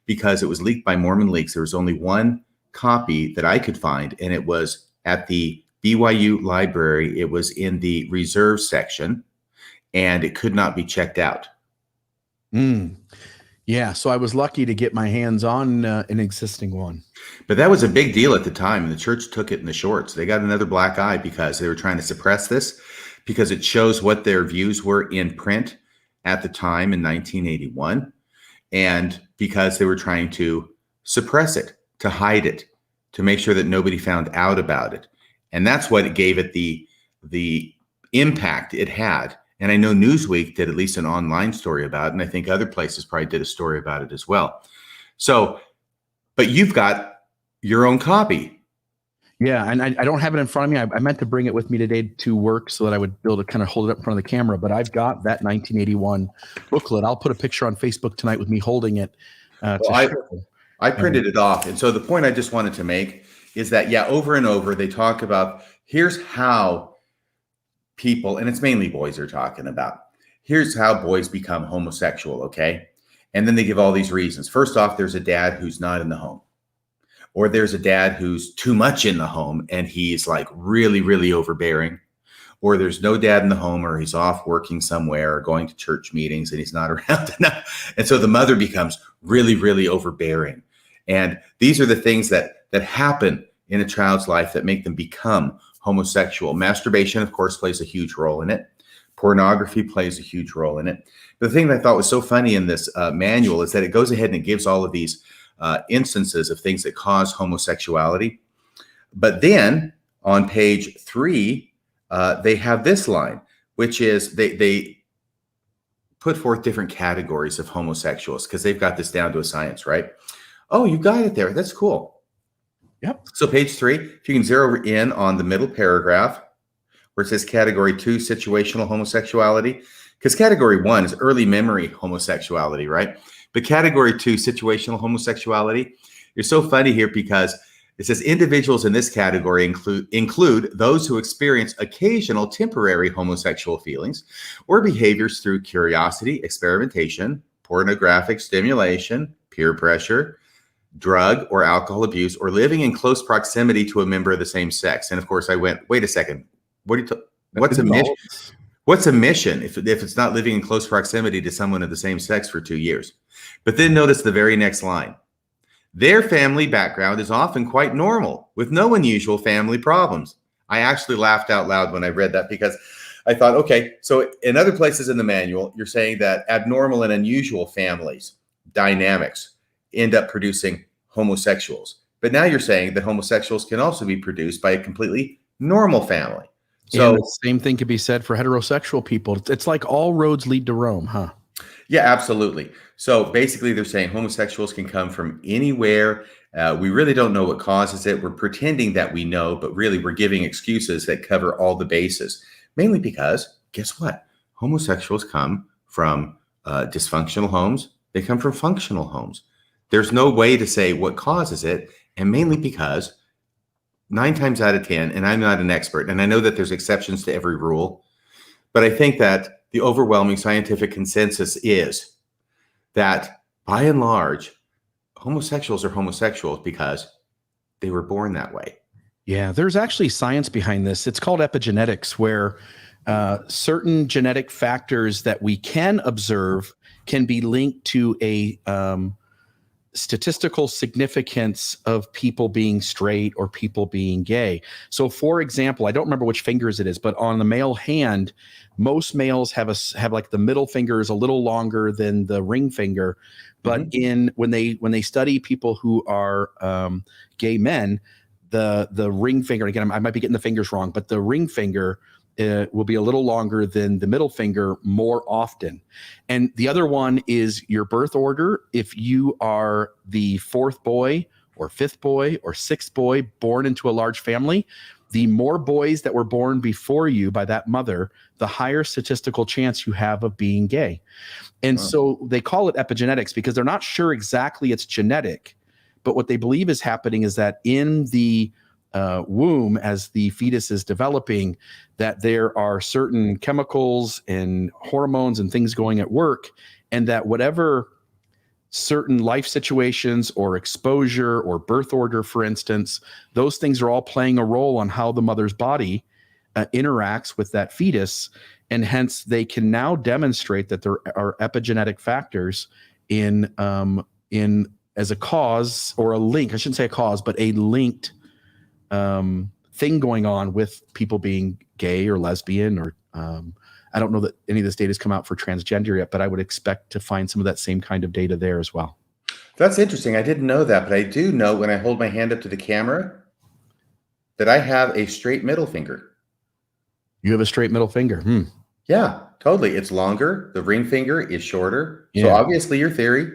because it was leaked by Mormon Leaks. There was only one copy that I could find, and it was at the BYU library. It was in the reserve section, and it could not be checked out. Yeah, so I was lucky to get my hands on an existing one. But that was a big deal at the time, and the church took it in the shorts. They got another black eye because they were trying to suppress this, because it shows what their views were in print at the time in 1981, and because they were trying to suppress it, to hide it, to make sure that nobody found out about it. And that's what it gave it the impact it had. And I know Newsweek did at least an online story about it, and I think other places probably did a story about it as well. So, but you've got your own copy. Yeah, and I don't have it in front of me. I meant to bring it with me today to work so that I would be able to kind of hold it up in front of the camera, but I've got that 1981 booklet. I'll put a picture on Facebook tonight with me holding it. I printed it off. And so the point I just wanted to make is that, over and over, they talk about, here's how people, and it's mainly boys they're talking about, here's how boys become homosexual, okay? And then they give all these reasons. First off, there's a dad who's not in the home. Or there's a dad who's too much in the home and he's like really, really overbearing. Or there's no dad in the home, or he's off working somewhere or going to church meetings and he's not around enough. And so the mother becomes really, really overbearing. And these are the things that happen in a child's life that make them become homosexual. Masturbation, of course, plays a huge role in it. Pornography plays a huge role in it. The thing that I thought was so funny in this manual is that it goes ahead and it gives all of these instances of things that cause homosexuality. But then on page 3, they have this line, which is they put forth different categories of homosexuals because they've got this down to a science, right? Oh, you got it there. That's cool. Yep. So page 3, if you can zero in on the middle paragraph where it says category 2, situational homosexuality, because category 1 is early memory homosexuality, right? But category 2, situational homosexuality, you're so funny here because it says individuals in this category include those who experience occasional temporary homosexual feelings or behaviors through curiosity, experimentation, pornographic stimulation, peer pressure, drug or alcohol abuse, or living in close proximity to a member of the same sex. And of course, I went, wait a second. What's a mission? What's a mission if it's not living in close proximity to someone of the same sex for 2 years? But then notice the very next line. Their family background is often quite normal, with no unusual family problems. I actually laughed out loud when I read that because I thought, okay, so in other places in the manual, you're saying that abnormal and unusual families, dynamics, end up producing homosexuals. But now you're saying that homosexuals can also be produced by a completely normal family. So and the same thing could be said for heterosexual people. It's like all roads lead to Rome, huh? Yeah, absolutely. So basically they're saying homosexuals can come from anywhere. We really don't know what causes it. We're pretending that we know, but really we're giving excuses that cover all the bases. Mainly because, guess what? Homosexuals come from dysfunctional homes. They come from functional homes. There's no way to say what causes it. And mainly because 9 times out of 10, and I'm not an expert, and I know that there's exceptions to every rule, but I think that the overwhelming scientific consensus is that by and large, homosexuals are homosexuals because they were born that way. Yeah, there's actually science behind this. It's called epigenetics, where certain genetic factors that we can observe can be linked to a statistical significance of people being straight or people being gay. So for example, I don't remember which fingers it is, but on the male hand, most males have like the middle finger is a little longer than the ring finger. But when they study people who are gay men, the ring finger, again, I might be getting the fingers wrong, but the ring finger will be a little longer than the middle finger more often. And the other one is your birth order. If you are the 4th boy or 5th boy or 6th boy born into a large family, the more boys that were born before you by that mother, the higher statistical chance you have of being gay. And so they call it epigenetics because they're not sure exactly it's genetic, but what they believe is happening is that in the womb, as the fetus is developing, that there are certain chemicals and hormones and things going at work, and that whatever certain life situations or exposure or birth order, for instance, those things are all playing a role on how the mother's body interacts with that fetus. And hence they can now demonstrate that there are epigenetic factors in as a cause or a link, I shouldn't say a cause, but a linked thing going on with people being gay or lesbian, or I don't know that any of this data has come out for transgender yet, but I would expect to find some of that same kind of data there as well. That's interesting. I didn't know that, but I do know when I hold my hand up to the camera that I have a straight middle finger. You have a straight middle finger. Yeah, totally. It's longer. The ring finger is shorter. Yeah. So obviously your theory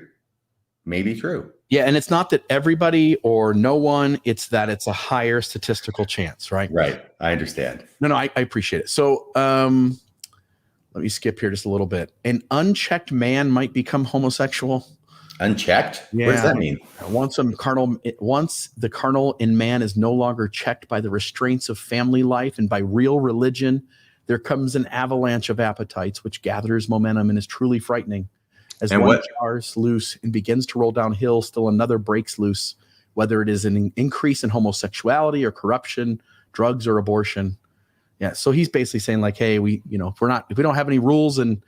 may be true. Yeah, and it's not that everybody or no one, it's that it's a higher statistical chance, right? Right. I understand. No, I appreciate it. So let me skip here just a little bit. An unchecked man might become homosexual. Unchecked? Yeah. What does that mean? Once the carnal in man is no longer checked by the restraints of family life and by real religion, there comes an avalanche of appetites which gathers momentum and is truly frightening. As one jars loose and begins to roll downhill, still another breaks loose, whether it is an increase in homosexuality or corruption, drugs or abortion. Yeah. So he's basically saying like, hey, if we don't have any rules and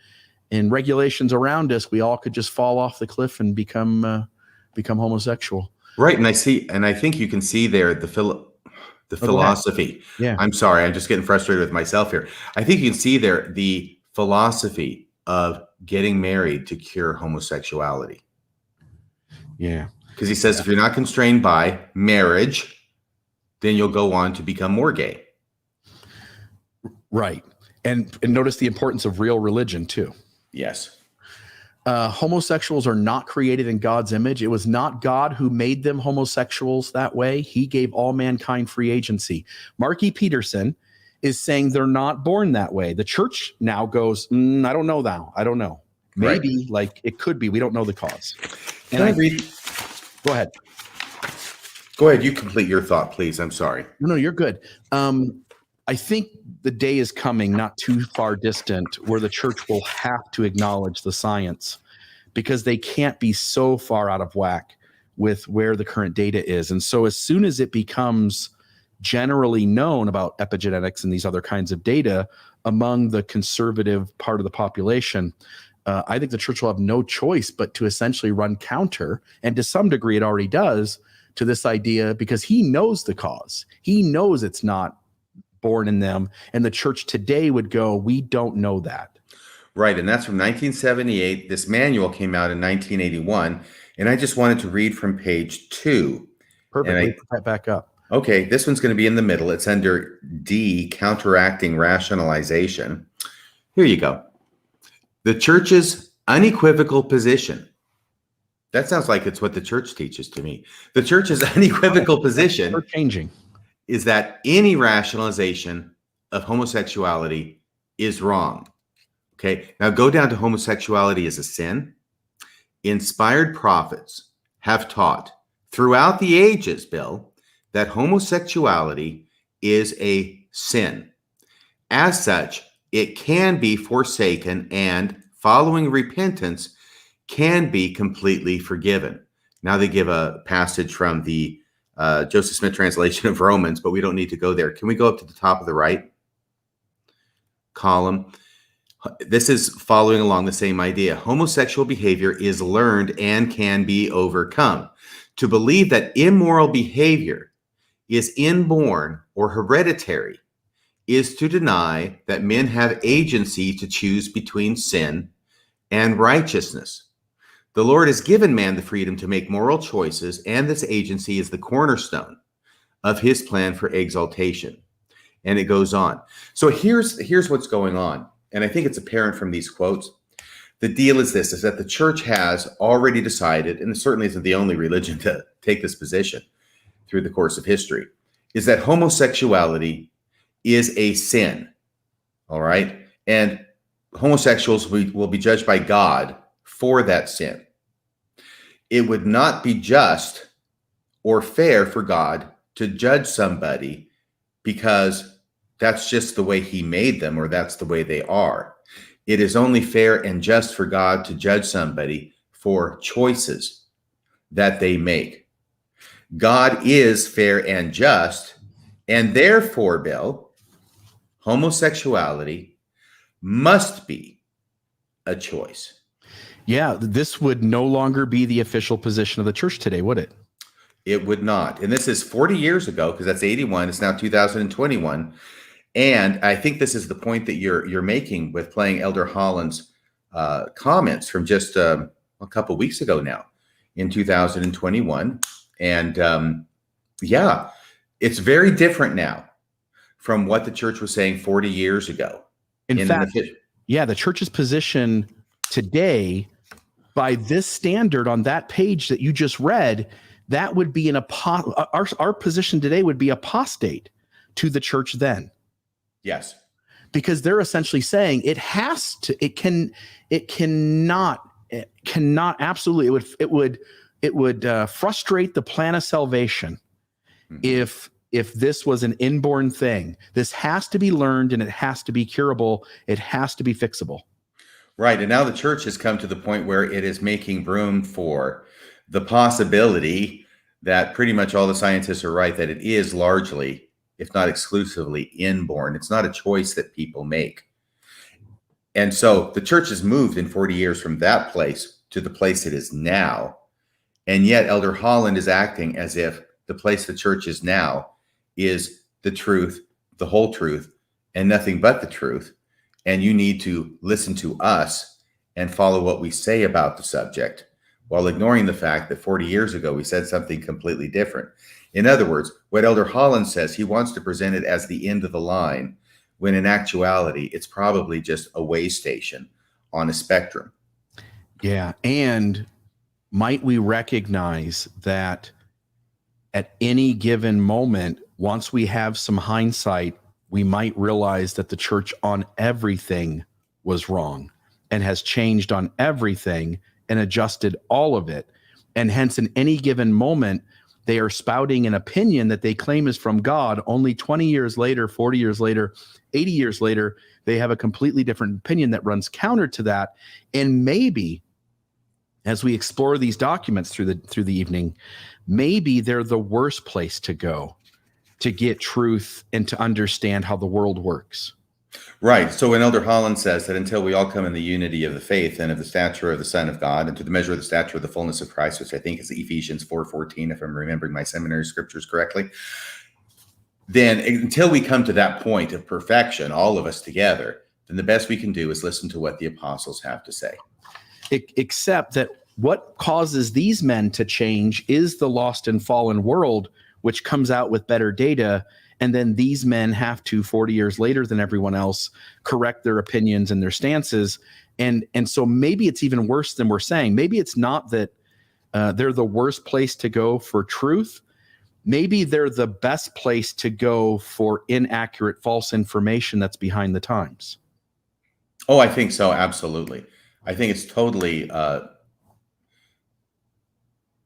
regulations around us, we all could just fall off the cliff and become homosexual. Right. And I think you can see there the philosophy. Yeah. I'm sorry. I'm just getting frustrated with myself here. I think you can see there the philosophy of getting married to cure homosexuality. Yeah. Because he says if you're not constrained by marriage, then you'll go on to become more gay. Right. And notice the importance of real religion too. Yes. Homosexuals are not created in God's image. It was not God who made them homosexuals that way. He gave all mankind free agency. Mark E. Peterson is saying they're not born that way. The church now goes, I don't know now. I don't know. Maybe like it could be. We don't know the cause. And I read. Go ahead. Go ahead. You complete your thought, please. I'm sorry. No, you're good. I think the day is coming, not too far distant, where the church will have to acknowledge the science because they can't be so far out of whack with where the current data is. And so as soon as it becomes generally known about epigenetics and these other kinds of data among the conservative part of the population, I think the church will have no choice but to essentially run counter. And to some degree, it already does to this idea because he knows the cause. He knows it's not born in them. And the church today would go, we don't know that. Right. And that's from 1978. This manual came out in 1981. And I just wanted to read from page 2. Perfect. Put that back up. Okay. This one's going to be in the middle. It's under D, counteracting rationalization. Here you go. The church's unequivocal position. That sounds like it's what the church teaches to me. The church's unequivocal position changing is that any rationalization of homosexuality is wrong. Okay, now go down to homosexuality as a sin. Inspired prophets have taught throughout the ages, Bill, that homosexuality is a sin. As such, it can be forsaken and, following repentance, can be completely forgiven. Now they give a passage from the Joseph Smith translation of Romans, but we don't need to go there. Can we go up to the top of the right column? This is following along the same idea. Homosexual behavior is learned and can be overcome. To believe that immoral behavior is inborn or hereditary is to deny that men have agency to choose between sin and righteousness. The Lord has given man the freedom to make moral choices, and this agency is the cornerstone of his plan for exaltation. And it goes on. So here's what's going on. And I think it's apparent from these quotes. The deal is this, is that the church has already decided, and it certainly isn't the only religion to take this position through the course of history, is that homosexuality is a sin. All right. And homosexuals will be judged by God for that sin. It would not be just or fair for God to judge somebody because that's just the way he made them or that's the way they are. It is only fair and just for God to judge somebody for choices that they make. God is fair and just, and therefore, Bill, homosexuality must be a choice. Yeah, this would no longer be the official position of the church today, would it? It would not. And this is 40 years ago, because that's 81. It's now 2021. And I think this is the point that you're making with playing Elder Holland's comments from just a couple of weeks ago now in 2021. And yeah, it's very different now from what the church was saying 40 years ago. In fact, the church's position today, by this standard on that page that you just read, that would be our position today would be apostate to the church then. Yes. Because they're essentially saying it cannot absolutely, it would frustrate the plan of salvation if this was an inborn thing. This has to be learned and it has to be curable. It has to be fixable. Right. And now the church has come to the point where it is making room for the possibility that pretty much all the scientists are right, that it is largely, if not exclusively, inborn. It's not a choice that people make. And so the church has moved in 40 years from that place to the place it is now. And yet Elder Holland is acting as if the place the church is now is the truth, the whole truth, and nothing but the truth. And you need to listen to us and follow what we say about the subject, while ignoring the fact that 40 years ago we said something completely different. In other words, what Elder Holland says, he wants to present it as the end of the line, when in actuality, it's probably just a way station on a spectrum. Yeah. And might we recognize that at any given moment, once we have some hindsight, we might realize that the church on everything was wrong and has changed on everything and adjusted all of it. And hence, in any given moment, they are spouting an opinion that they claim is from God. Only 20 years later, 40 years later, 80 years later, they have a completely different opinion that runs counter to that. And maybe, as we explore these documents through the evening, maybe they're the worst place to go to get truth and to understand how the world works. Right. So when Elder Holland says that until we all come in the unity of the faith and of the stature of the Son of God and to the measure of the stature of the fullness of Christ, which I think is Ephesians 4:14, if I'm remembering my seminary scriptures correctly, then until we come to that point of perfection, all of us together, then the best we can do is listen to what the apostles have to say. Except that what causes these men to change is the lost and fallen world, which comes out with better data. And then these men have to, 40 years later than everyone else, correct their opinions and their stances. And so maybe it's even worse than we're saying. Maybe it's not that they're the worst place to go for truth. Maybe they're the best place to go for inaccurate, false information that's behind the times. Oh, I think so. Absolutely. I think it's totally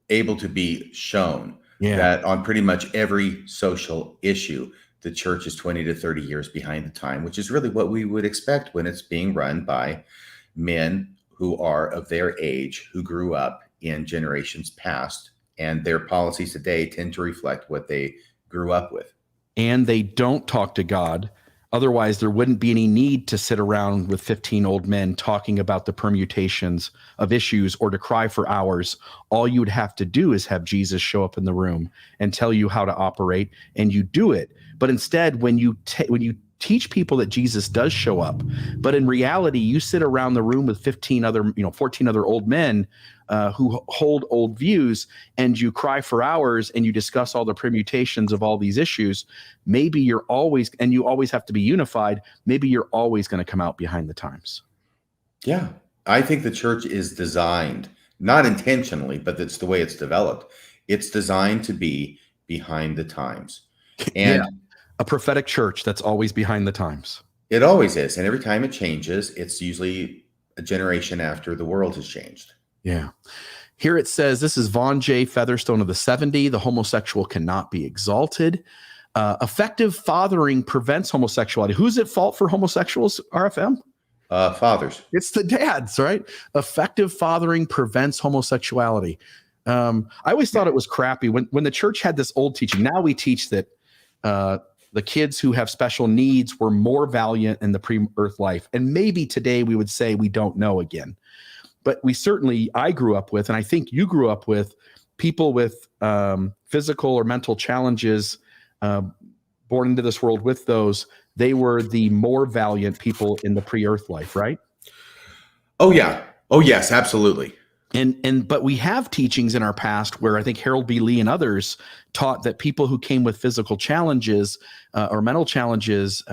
able to be shown that on pretty much every social issue, the church is 20 to 30 years behind the time, which is really what we would expect when it's being run by men who are of their age, who grew up in generations past, and their policies today tend to reflect what they grew up with. And they don't talk to God. Otherwise, there wouldn't be any need to sit around with 15 old men talking about the permutations of issues or to cry for hours. All you would have to do is have Jesus show up in the room and tell you how to operate, and you do it. But instead, when you teach people that Jesus does show up, but in reality, you sit around the room with 14 other old men who hold old views, and you cry for hours and you discuss all the permutations of all these issues, maybe you always have to be unified. Maybe you're always going to come out behind the times. Yeah. I think the church is designed, not intentionally, but that's the way it's developed. It's designed to be behind the times. And a prophetic church that's always behind the times. It always is. And every time it changes, it's usually a generation after the world has changed. Yeah. Here it says, this is Vaughn J. Featherstone of the 70. The homosexual cannot be exalted. Effective fathering prevents homosexuality. Who's at fault for homosexuals, RFM? Fathers. It's the dads, right? Effective fathering prevents homosexuality. I always thought it was crappy when the church had this old teaching. Now we teach that the kids who have special needs were more valiant in the pre-earth life. And maybe today we would say we don't know again. But I grew up with, and I think you grew up with, people with physical or mental challenges born into this world with those. They were the more valiant people in the pre-earth life, right? Oh, yeah. Oh, yes, absolutely. But we have teachings in our past where I think Harold B. Lee and others taught that people who came with physical challenges or mental challenges,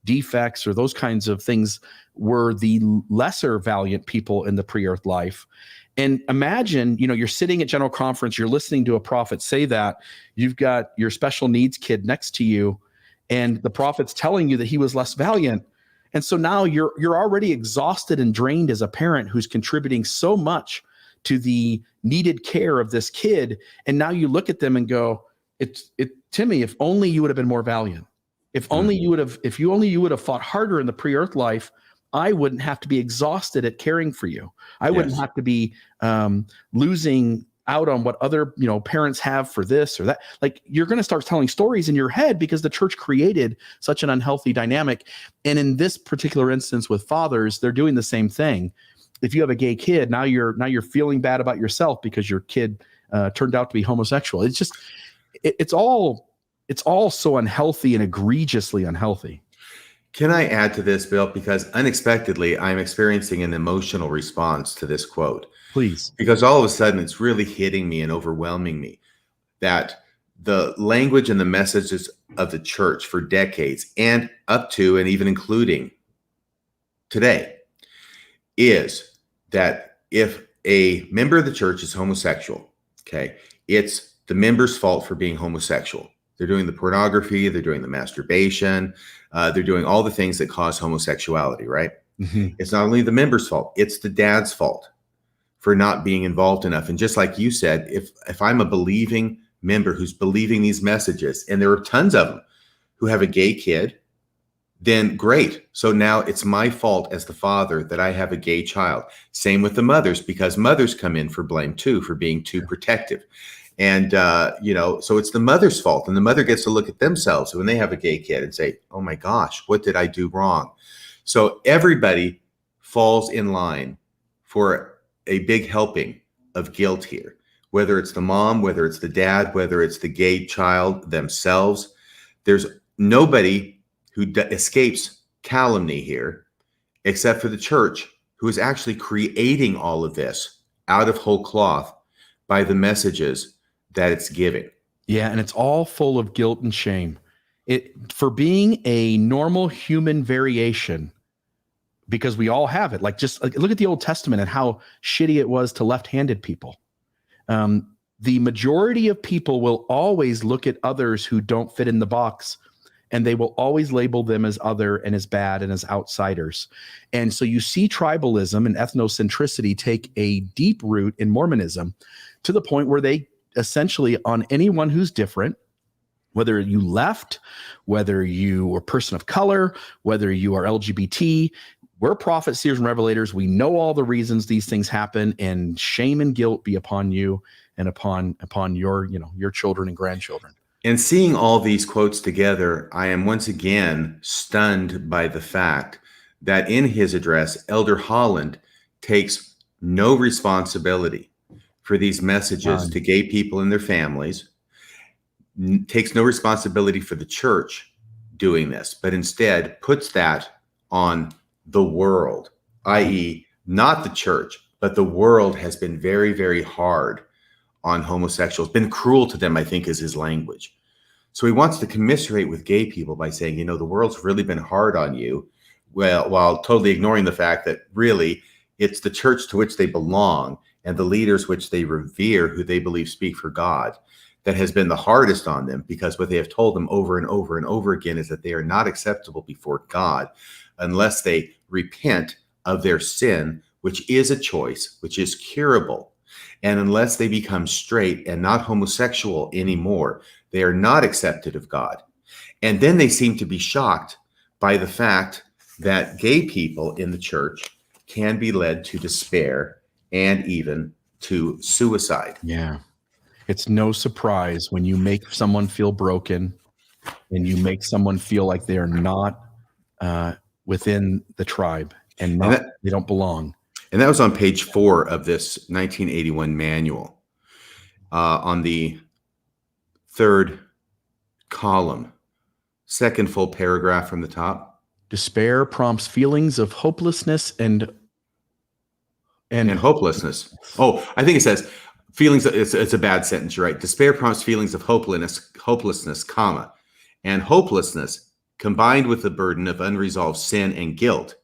defects or those kinds of things were the lesser valiant people in the pre-earth life. And imagine, you're sitting at General Conference, you're listening to a prophet say that, you've got your special needs kid next to you, and the prophet's telling you that he was less valiant. And so now you're already exhausted and drained as a parent who's contributing so much to the needed care of this kid. And now you look at them and go, Timmy, if only you would have been more valiant. If only you would have fought harder in the pre-earth life, I wouldn't have to be exhausted at caring for you. I wouldn't have to be losing out on what other parents have for this or that. Like, you're going to start telling stories in your head because the church created such an unhealthy dynamic. And in this particular instance with fathers, they're doing the same thing. If you have a gay kid, now you're feeling bad about yourself because your kid turned out to be homosexual. It's just it's all so unhealthy and egregiously unhealthy. Can I add to this, Bill? Because unexpectedly, I'm experiencing an emotional response to this quote. Please. Because all of a sudden, it's really hitting me and overwhelming me that the language and the messages of the church for decades and up to and even including today is that if a member of the church is homosexual, okay, it's the member's fault for being homosexual. They're doing the pornography, they're doing the masturbation, they're doing all the things that cause homosexuality, right? Mm-hmm. It's not only the member's fault, it's the dad's fault for not being involved enough. And just like you said, if I'm a believing member who's believing these messages, and there are tons of them who have a gay kid, then great. So now it's my fault as the father that I have a gay child. Same with the mothers, because mothers come in for blame too, for being too protective. And, so it's the mother's fault. And the mother gets to look at themselves when they have a gay kid and say, oh my gosh, what did I do wrong? So everybody falls in line for a big helping of guilt here, whether it's the mom, whether it's the dad, whether it's the gay child themselves. There's nobody who escapes calumny here, except for the church, who is actually creating all of this out of whole cloth by the messages that it's giving. Yeah, and it's all full of guilt and shame. For being a normal human variation, because we all have it. Like, just look at the Old Testament and how shitty it was to left-handed people. The majority of people will always look at others who don't fit in the box, and they will always label them as other and as bad and as outsiders. And so you see tribalism and ethnocentricity take a deep root in Mormonism to the point where they essentially, on anyone who's different, whether you left, whether you are a person of color, whether you are LGBT, we're prophets, seers, and revelators. We know all the reasons these things happen, and shame and guilt be upon you and upon your children and grandchildren. And seeing all these quotes together, I am once again stunned by the fact that in his address, Elder Holland takes no responsibility for these messages to gay people and their families, takes no responsibility for the church doing this, but instead puts that on the world, i.e., not the church, but the world has been very, very hard on homosexuals, been cruel to them, I think is his language. So he wants to commiserate with gay people by saying, the world's really been hard on you, while totally ignoring the fact that really it's the church to which they belong and the leaders which they revere, who they believe speak for God, that has been the hardest on them, because what they have told them over and over and over again is that they are not acceptable before God unless they repent of their sin, which is a choice, which is curable. And unless they become straight and not homosexual anymore, they are not accepted of God. And then they seem to be shocked by the fact that gay people in the church can be led to despair and even to suicide. Yeah. It's no surprise when you make someone feel broken and you make someone feel like they're not within the tribe and they don't belong. And that was on page 4 of this 1981 manual. On the 3rd column, second full paragraph from the top. Despair prompts feelings of hopelessness and hopelessness. Oh, I think it says feelings. It's a bad sentence. You're right. Despair prompts feelings of hopelessness, comma, and hopelessness combined with the burden of unresolved sin and guilt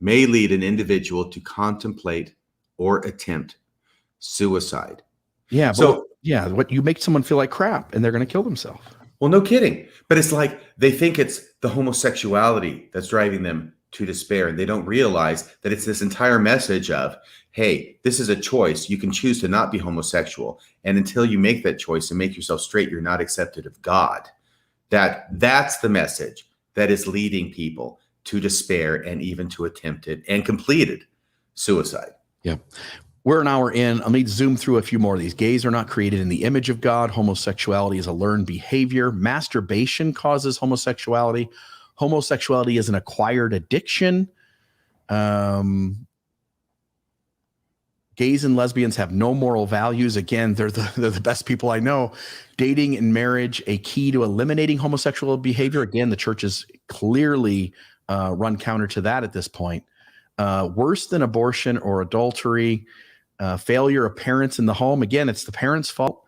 may lead an individual to contemplate or attempt suicide. Yeah. What you make someone feel like crap and they're going to kill themselves. Well, no kidding. But it's like they think it's the homosexuality that's driving them to despair. And they don't realize that it's this entire message of, hey, this is a choice. You can choose to not be homosexual. And until you make that choice and make yourself straight, you're not accepted of God. That's the message that is leading people to despair and even to attempted and completed suicide. Yeah. We're an hour in. Let me zoom through a few more of these. Gays are not created in the image of God. Homosexuality is a learned behavior. Masturbation causes homosexuality. Homosexuality is an acquired addiction. Gays and lesbians have no moral values. Again, they're the best people I know. Dating and marriage, a key to eliminating homosexual behavior. Again, the church is clearly run counter to that at this point. Worse than abortion or adultery. Failure of parents in the home. Again, it's the parents' fault.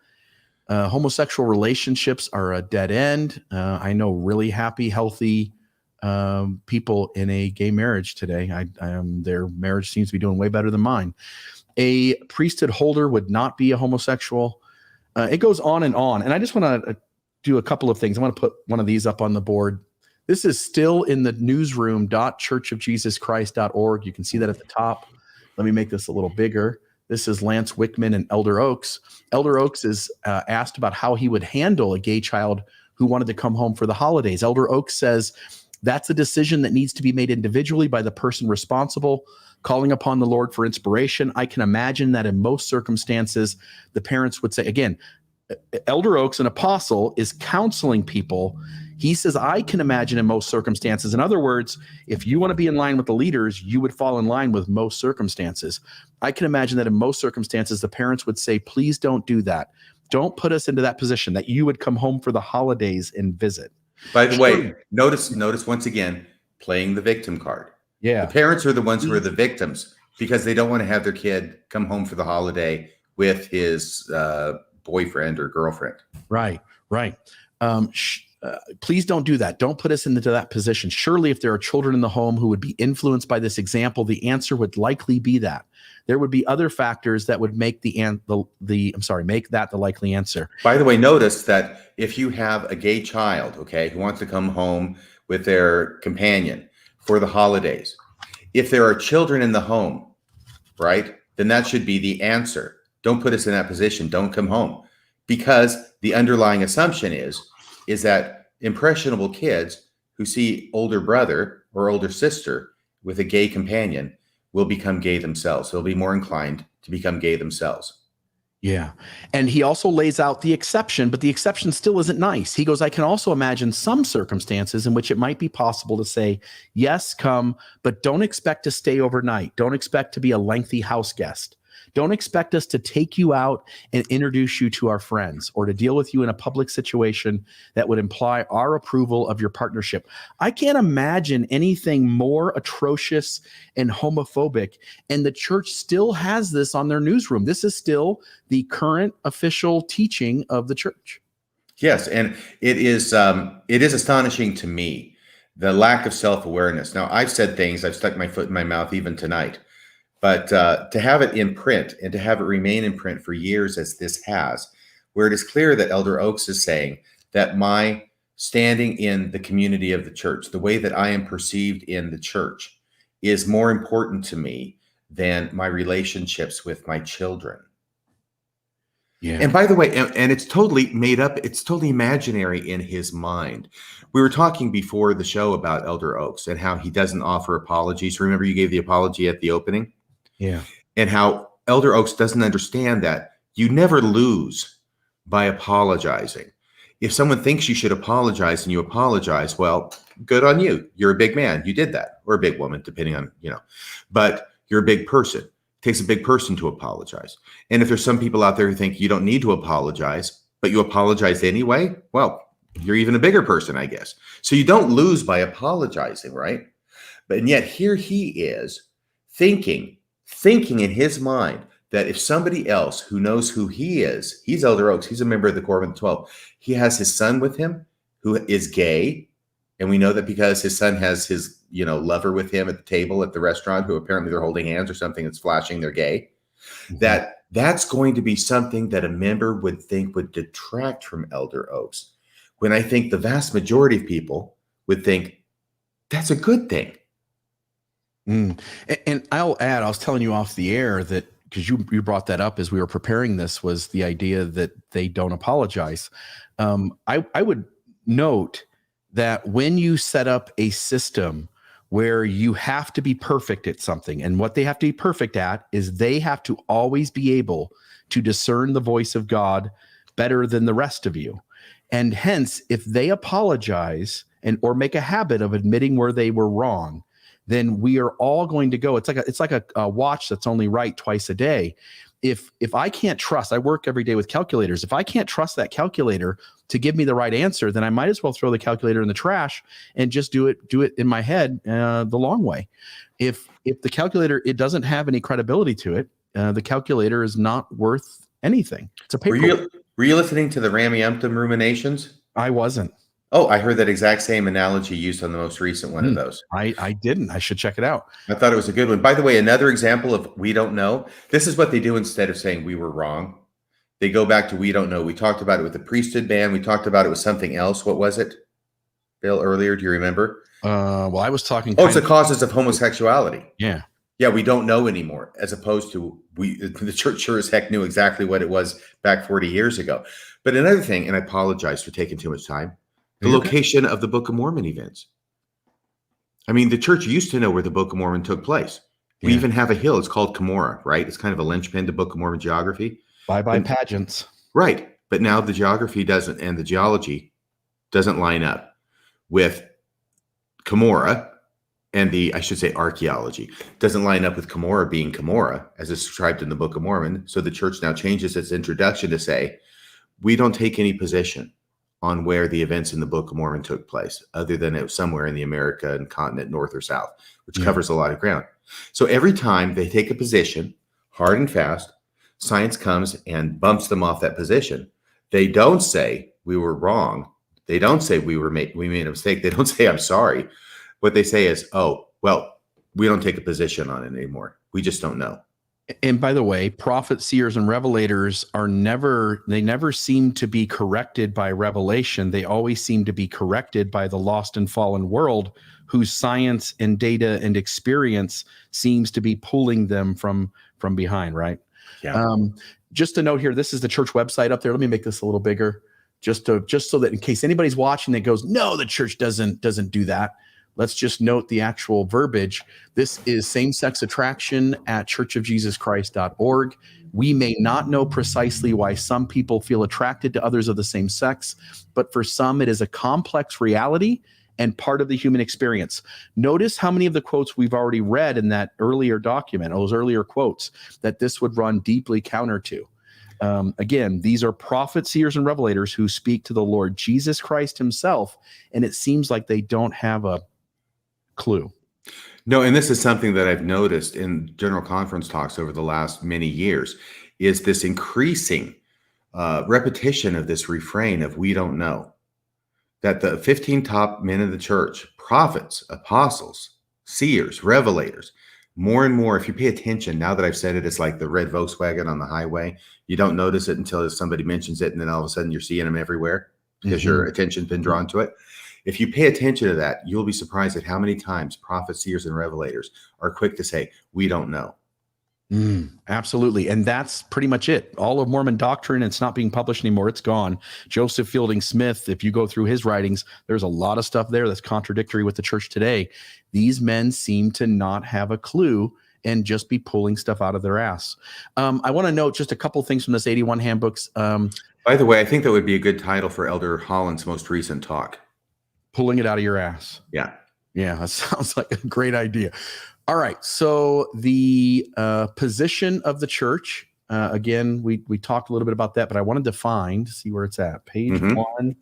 Homosexual relationships are a dead end. I know really happy, healthy people in a gay marriage today. Their marriage seems to be doing way better than mine. A priesthood holder would not be a homosexual. It goes on. And I just want to do a couple of things. I want to put one of these up on the board. This is still in the newsroom.churchofjesuschrist.org. You can see that at the top. Let me make this a little bigger. This is Lance Wickman and Elder Oaks. Elder Oaks is asked about how he would handle a gay child who wanted to come home for the holidays. Elder Oaks says that's a decision that needs to be made individually by the person responsible, calling upon the Lord for inspiration. I can imagine that in most circumstances, the parents would say, again, Elder Oaks, an apostle, is counseling people. He says, I can imagine in most circumstances. In other words, if you want to be in line with the leaders, you would fall in line with most circumstances. I can imagine that in most circumstances, the parents would say, please don't do that. Don't put us into that position that you would come home for the holidays and visit. By the way, notice once again, playing the victim card. Yeah. The parents are the ones who are the victims because they don't want to have their kid come home for the holiday with his boyfriend or girlfriend. Right. Please don't do that. Don't put us into that position. Surely if there are children in the home who would be influenced by this example, the answer would likely be that. There would be other factors that would make make that the likely answer. By the way, notice that if you have a gay child, who wants to come home with their companion for the holidays, if there are children in the home, right, then that should be the answer. Don't put us in that position. Don't come home. Because the underlying assumption is that impressionable kids who see older brother or older sister with a gay companion will become gay themselves. They'll be more inclined to become gay themselves. Yeah. And he also lays out the exception, but the exception still isn't nice. He goes, I can also imagine some circumstances in which it might be possible to say, yes, come, but don't expect to stay overnight. Don't expect to be a lengthy house guest. Don't expect us to take you out and introduce you to our friends or to deal with you in a public situation that would imply our approval of your partnership. I can't imagine anything more atrocious and homophobic, and the church still has this on their newsroom. This is still the current official teaching of the church. Yes, and it is astonishing to me, the lack of self-awareness. Now, I've said things, I've stuck my foot in my mouth even tonight. But to have it in print and to have it remain in print for years as this has, where it is clear that Elder Oaks is saying that my standing in the community of the church, the way that I am perceived in the church, is more important to me than my relationships with my children. Yeah. And by the way, and it's totally made up, it's totally imaginary in his mind. We were talking before the show about Elder Oaks and how he doesn't offer apologies. Remember you gave the apology at the opening? Yeah. And how Elder Oaks doesn't understand that you never lose by apologizing. If someone thinks you should apologize and you apologize, well, good on you. You're a big man. You did that. Or a big woman, depending on, but you're a big person. It takes a big person to apologize. And if there's some people out there who think you don't need to apologize, but you apologize anyway, well, you're even a bigger person, I guess. So you don't lose by apologizing, right? And yet here he is thinking in his mind that if somebody else who knows who he is, he's Elder Oaks, he's a member of the Quorum of the 12, he has his son with him who is gay. And we know that because his son has his, lover with him at the table at the restaurant who apparently they're holding hands or something that's flashing they're gay, that's going to be something that a member would think would detract from Elder Oaks. When I think the vast majority of people would think that's a good thing. And I'll add, I was telling you off the air that because you brought that up as we were preparing this, was the idea that they don't apologize. I would note that when you set up a system where you have to be perfect at something, and what they have to be perfect at is they have to always be able to discern the voice of God better than the rest of you. And hence, if they apologize or make a habit of admitting where they were wrong, then we are all going to go. It's like a watch that's only right twice a day. If I can't trust, I work every day with calculators. If I can't trust that calculator to give me the right answer, then I might as well throw the calculator in the trash and just do it in my head the long way. If the calculator, it doesn't have any credibility to it, the calculator is not worth anything. It's a paper. Were you listening to the Rameumptum ruminations? I wasn't. Oh, I heard that exact same analogy used on the most recent one of those. I didn't. I should check it out. I thought it was a good one. By the way, another example of we don't know. This is what they do instead of saying we were wrong. They go back to we don't know. We talked about it with the priesthood ban. We talked about it with something else. What was it, Bill, earlier? Do you remember? Well, I was talking. Oh, it's the causes of homosexuality. Yeah. Yeah, we don't know anymore, as opposed to the church sure as heck knew exactly what it was back 40 years ago. But another thing, and I apologize for taking too much time, the location of the Book of Mormon events. I mean, the church used to know where the Book of Mormon took place. We even have a hill. It's called Cumorah, right? It's kind of a linchpin to Book of Mormon geography. Bye-bye pageants. Right. But now the geography doesn't, and the geology doesn't line up with Cumorah, and I should say archaeology, doesn't line up with Cumorah being Cumorah, as is described in the Book of Mormon. So the church now changes its introduction to say, we don't take any position on where the events in the Book of Mormon took place, other than it was somewhere in the American continent, north or south, which covers a lot of ground. So every time they take a position, hard and fast, science comes and bumps them off that position. They don't say we were wrong. They don't say we made a mistake. They don't say I'm sorry. What they say is, oh, well, we don't take a position on it anymore. We just don't know. And by the way, prophets, seers, and revelators never seem to be corrected by revelation. They always seem to be corrected by the lost and fallen world, whose science and data and experience seems to be pulling them from behind, right? Yeah. Just a note here, this is the church website up there. Let me make this a little bigger, just so that in case anybody's watching that goes, no, the church doesn't do that. Let's just note the actual verbiage. This is same-sex attraction at churchofjesuschrist.org. We may not know precisely why some people feel attracted to others of the same sex, but for some it is a complex reality and part of the human experience. Notice how many of the quotes we've already read in that earlier document, those earlier quotes, that this would run deeply counter to. Again, these are prophets, seers, and revelators who speak to the Lord Jesus Christ himself, and it seems like they don't have a clue. No, and this is something that I've noticed in general conference talks over the last many years, is this increasing repetition of this refrain of we don't know. That the 15 top men of the church, prophets, apostles, seers, revelators, more and more, if you pay attention, now that I've said it, it's like the red Volkswagen on the highway. You don't notice it until somebody mentions it, and then all of a sudden you're seeing them everywhere because your attention's been drawn to it. If you pay attention to that, you'll be surprised at how many times prophets, seers, and revelators are quick to say, we don't know. Absolutely. And that's pretty much it. All of Mormon doctrine, it's not being published anymore. It's gone. Joseph Fielding Smith, if you go through his writings, there's a lot of stuff there that's contradictory with the church today. These men seem to not have a clue and just be pulling stuff out of their ass. I want to note just a couple things from this 81 handbooks. By the way, I think that would be a good title for Elder Holland's most recent talk. Pulling it out of your ass. Yeah. Yeah, that sounds like a great idea. All right. So the position of the church, again, we talked a little bit about that, but I wanted to see where it's at. Page 1,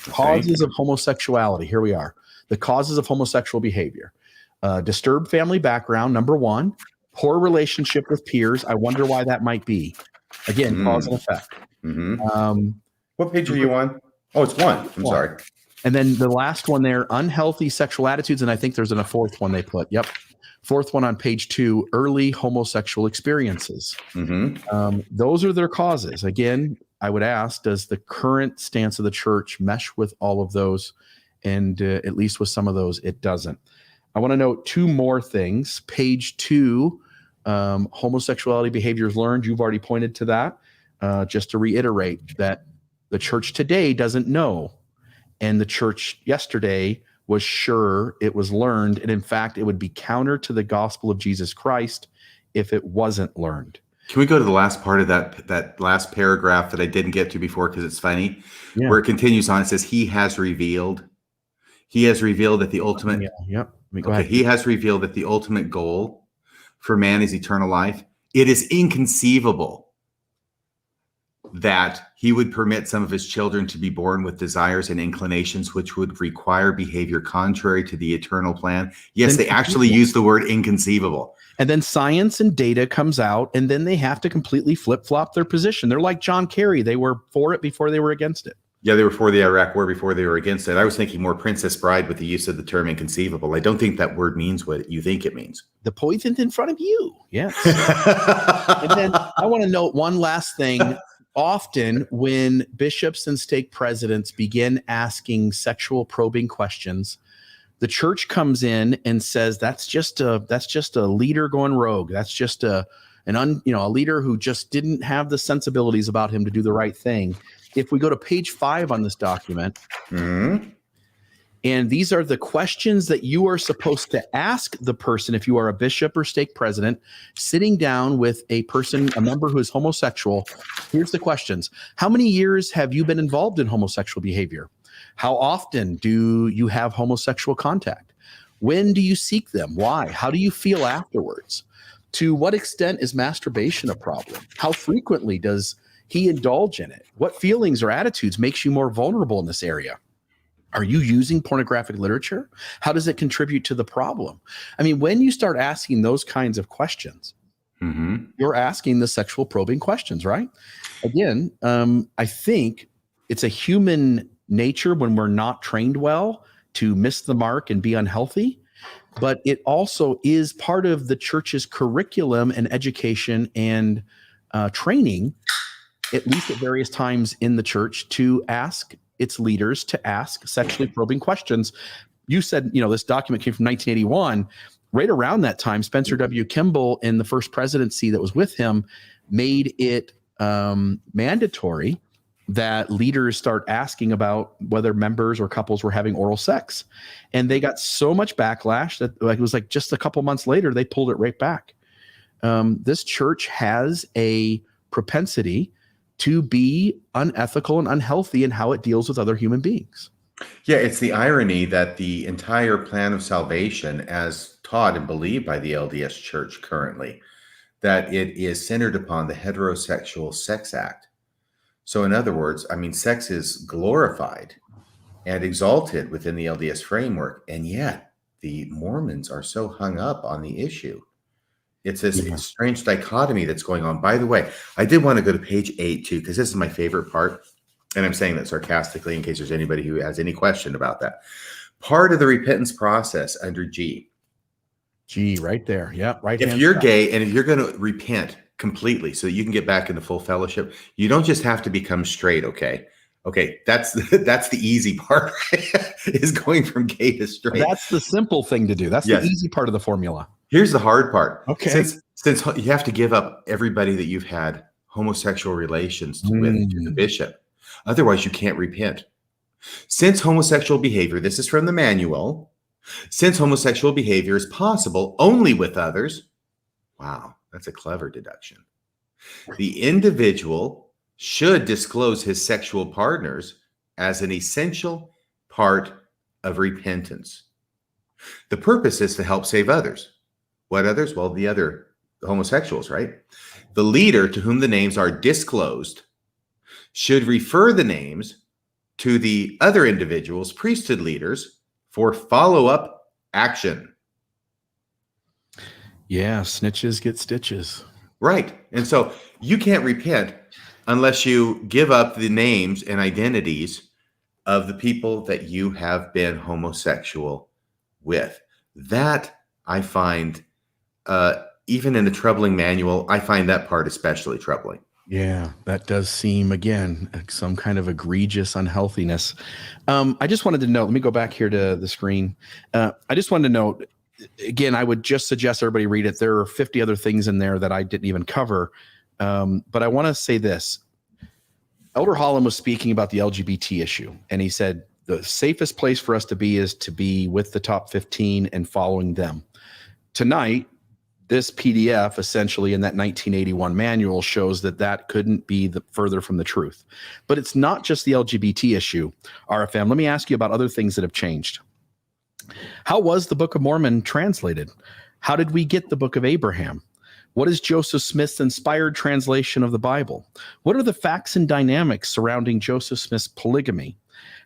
causes of homosexuality. Here we are. The causes of homosexual behavior. Disturbed family background, number 1. Poor relationship with peers. I wonder why that might be. Again, cause and effect. What page are you on? Oh, it's 1. I'm sorry. And then the last one there, unhealthy sexual attitudes. And I think there's a fourth one they put. Yep. Fourth one on page 2, early homosexual experiences. Those are their causes. Again, I would ask, does the current stance of the church mesh with all of those? And at least with some of those, it doesn't. I want to note 2 more things. Page 2, homosexuality behaviors learned. You've already pointed to that. Just to reiterate that the church today doesn't know. And the church yesterday was sure it was learned. And in fact, it would be counter to the gospel of Jesus Christ if it wasn't learned. Can we go to the last part of that last paragraph that I didn't get to before because it's funny? Yeah. Where it continues on, it says, he has revealed. He has revealed that the ultimate. Go ahead. He has revealed that the ultimate goal for man is eternal life. It is inconceivable that he would permit some of his children to be born with desires and inclinations which would require behavior contrary to the eternal plan. Yes, they actually use the word inconceivable. And then science and data comes out, and then they have to completely flip-flop their position. They're like John Kerry. They were for it before they were against it. Yeah, they were for the Iraq War before they were against it. I was thinking more Princess Bride with the use of the term inconceivable. I don't think that word means what you think it means. The poison's in front of you. Yes. And then I want to note one last thing. Often when bishops and stake presidents begin asking sexual probing questions, the church comes in and says that's just a leader going rogue. That's just a leader who just didn't have the sensibilities about him to do the right thing. If we go to page 5 on this document, and these are the questions that you are supposed to ask the person if you are a bishop or stake president sitting down with a member who is homosexual. Here's the questions. How many years have you been involved in homosexual behavior? How often do you have homosexual contact? When do you seek them? Why? How do you feel afterwards? To what extent is masturbation a problem? How frequently does he indulge in it? What feelings or attitudes makes you more vulnerable in this area? Are you using pornographic literature? How does it contribute to the problem? I mean, when you start asking those kinds of questions, you're asking the sexual probing questions, right? Again, I think it's a human nature when we're not trained well to miss the mark and be unhealthy, but it also is part of the church's curriculum and education and training, at least at various times in the church, to ask its leaders to ask sexually probing questions. You said, this document came from 1981. Right around that time, Spencer W. Kimball and the first presidency that was with him made it mandatory that leaders start asking about whether members or couples were having oral sex. And they got so much backlash that it was like just a couple months later, they pulled it right back. This church has a propensity to be unethical and unhealthy in how it deals with other human beings. Yeah, it's the irony that the entire plan of salvation, as taught and believed by the LDS Church currently, that it is centered upon the heterosexual sex act. So in other words, sex is glorified and exalted within the LDS framework, and yet the Mormons are so hung up on the issue. It's this strange dichotomy that's going on. By the way, I did want to go to page 8 too, because this is my favorite part. And I'm saying that sarcastically in case there's anybody who has any question about that. Part of the repentance process under G. G right there. Yeah, right. If you're gay and if you're going to repent completely so that you can get back into full fellowship, you don't just have to become straight, okay? Okay, that's the easy part, is going from gay to straight. That's the simple thing to do. That's the easy part of the formula. Here's the hard part. Okay. Since you have to give up everybody that you've had homosexual relations with to the bishop. Otherwise, you can't repent. Since homosexual behavior, this is from the manual, since homosexual behavior is possible only with others. Wow, that's a clever deduction. The individual should disclose his sexual partners as an essential part of repentance. The purpose is to help save others. What others? Well, the other homosexuals, right? The leader to whom the names are disclosed should refer the names to the other individuals, priesthood leaders, for follow-up action. Yeah, snitches get stitches. Right. And so you can't repent unless you give up the names and identities of the people that you have been homosexual with. That I find, even in the troubling manual, I find that part especially troubling. Yeah, that does seem, again, some kind of egregious unhealthiness. I just wanted to note, let me go back here to the screen. I just wanted to note, again, I would just suggest everybody read it. There are 50 other things in there that I didn't even cover. But I want to say this. Elder Holland was speaking about the LGBT issue, and he said the safest place for us to be is to be with the top 15 and following them. Tonight, this PDF, essentially in that 1981 manual, shows that that couldn't be further from the truth. But it's not just the LGBT issue. RFM, let me ask you about other things that have changed. How was the Book of Mormon translated? How did we get the Book of Abraham? What is Joseph Smith's inspired translation of the Bible? What are the facts and dynamics surrounding Joseph Smith's polygamy?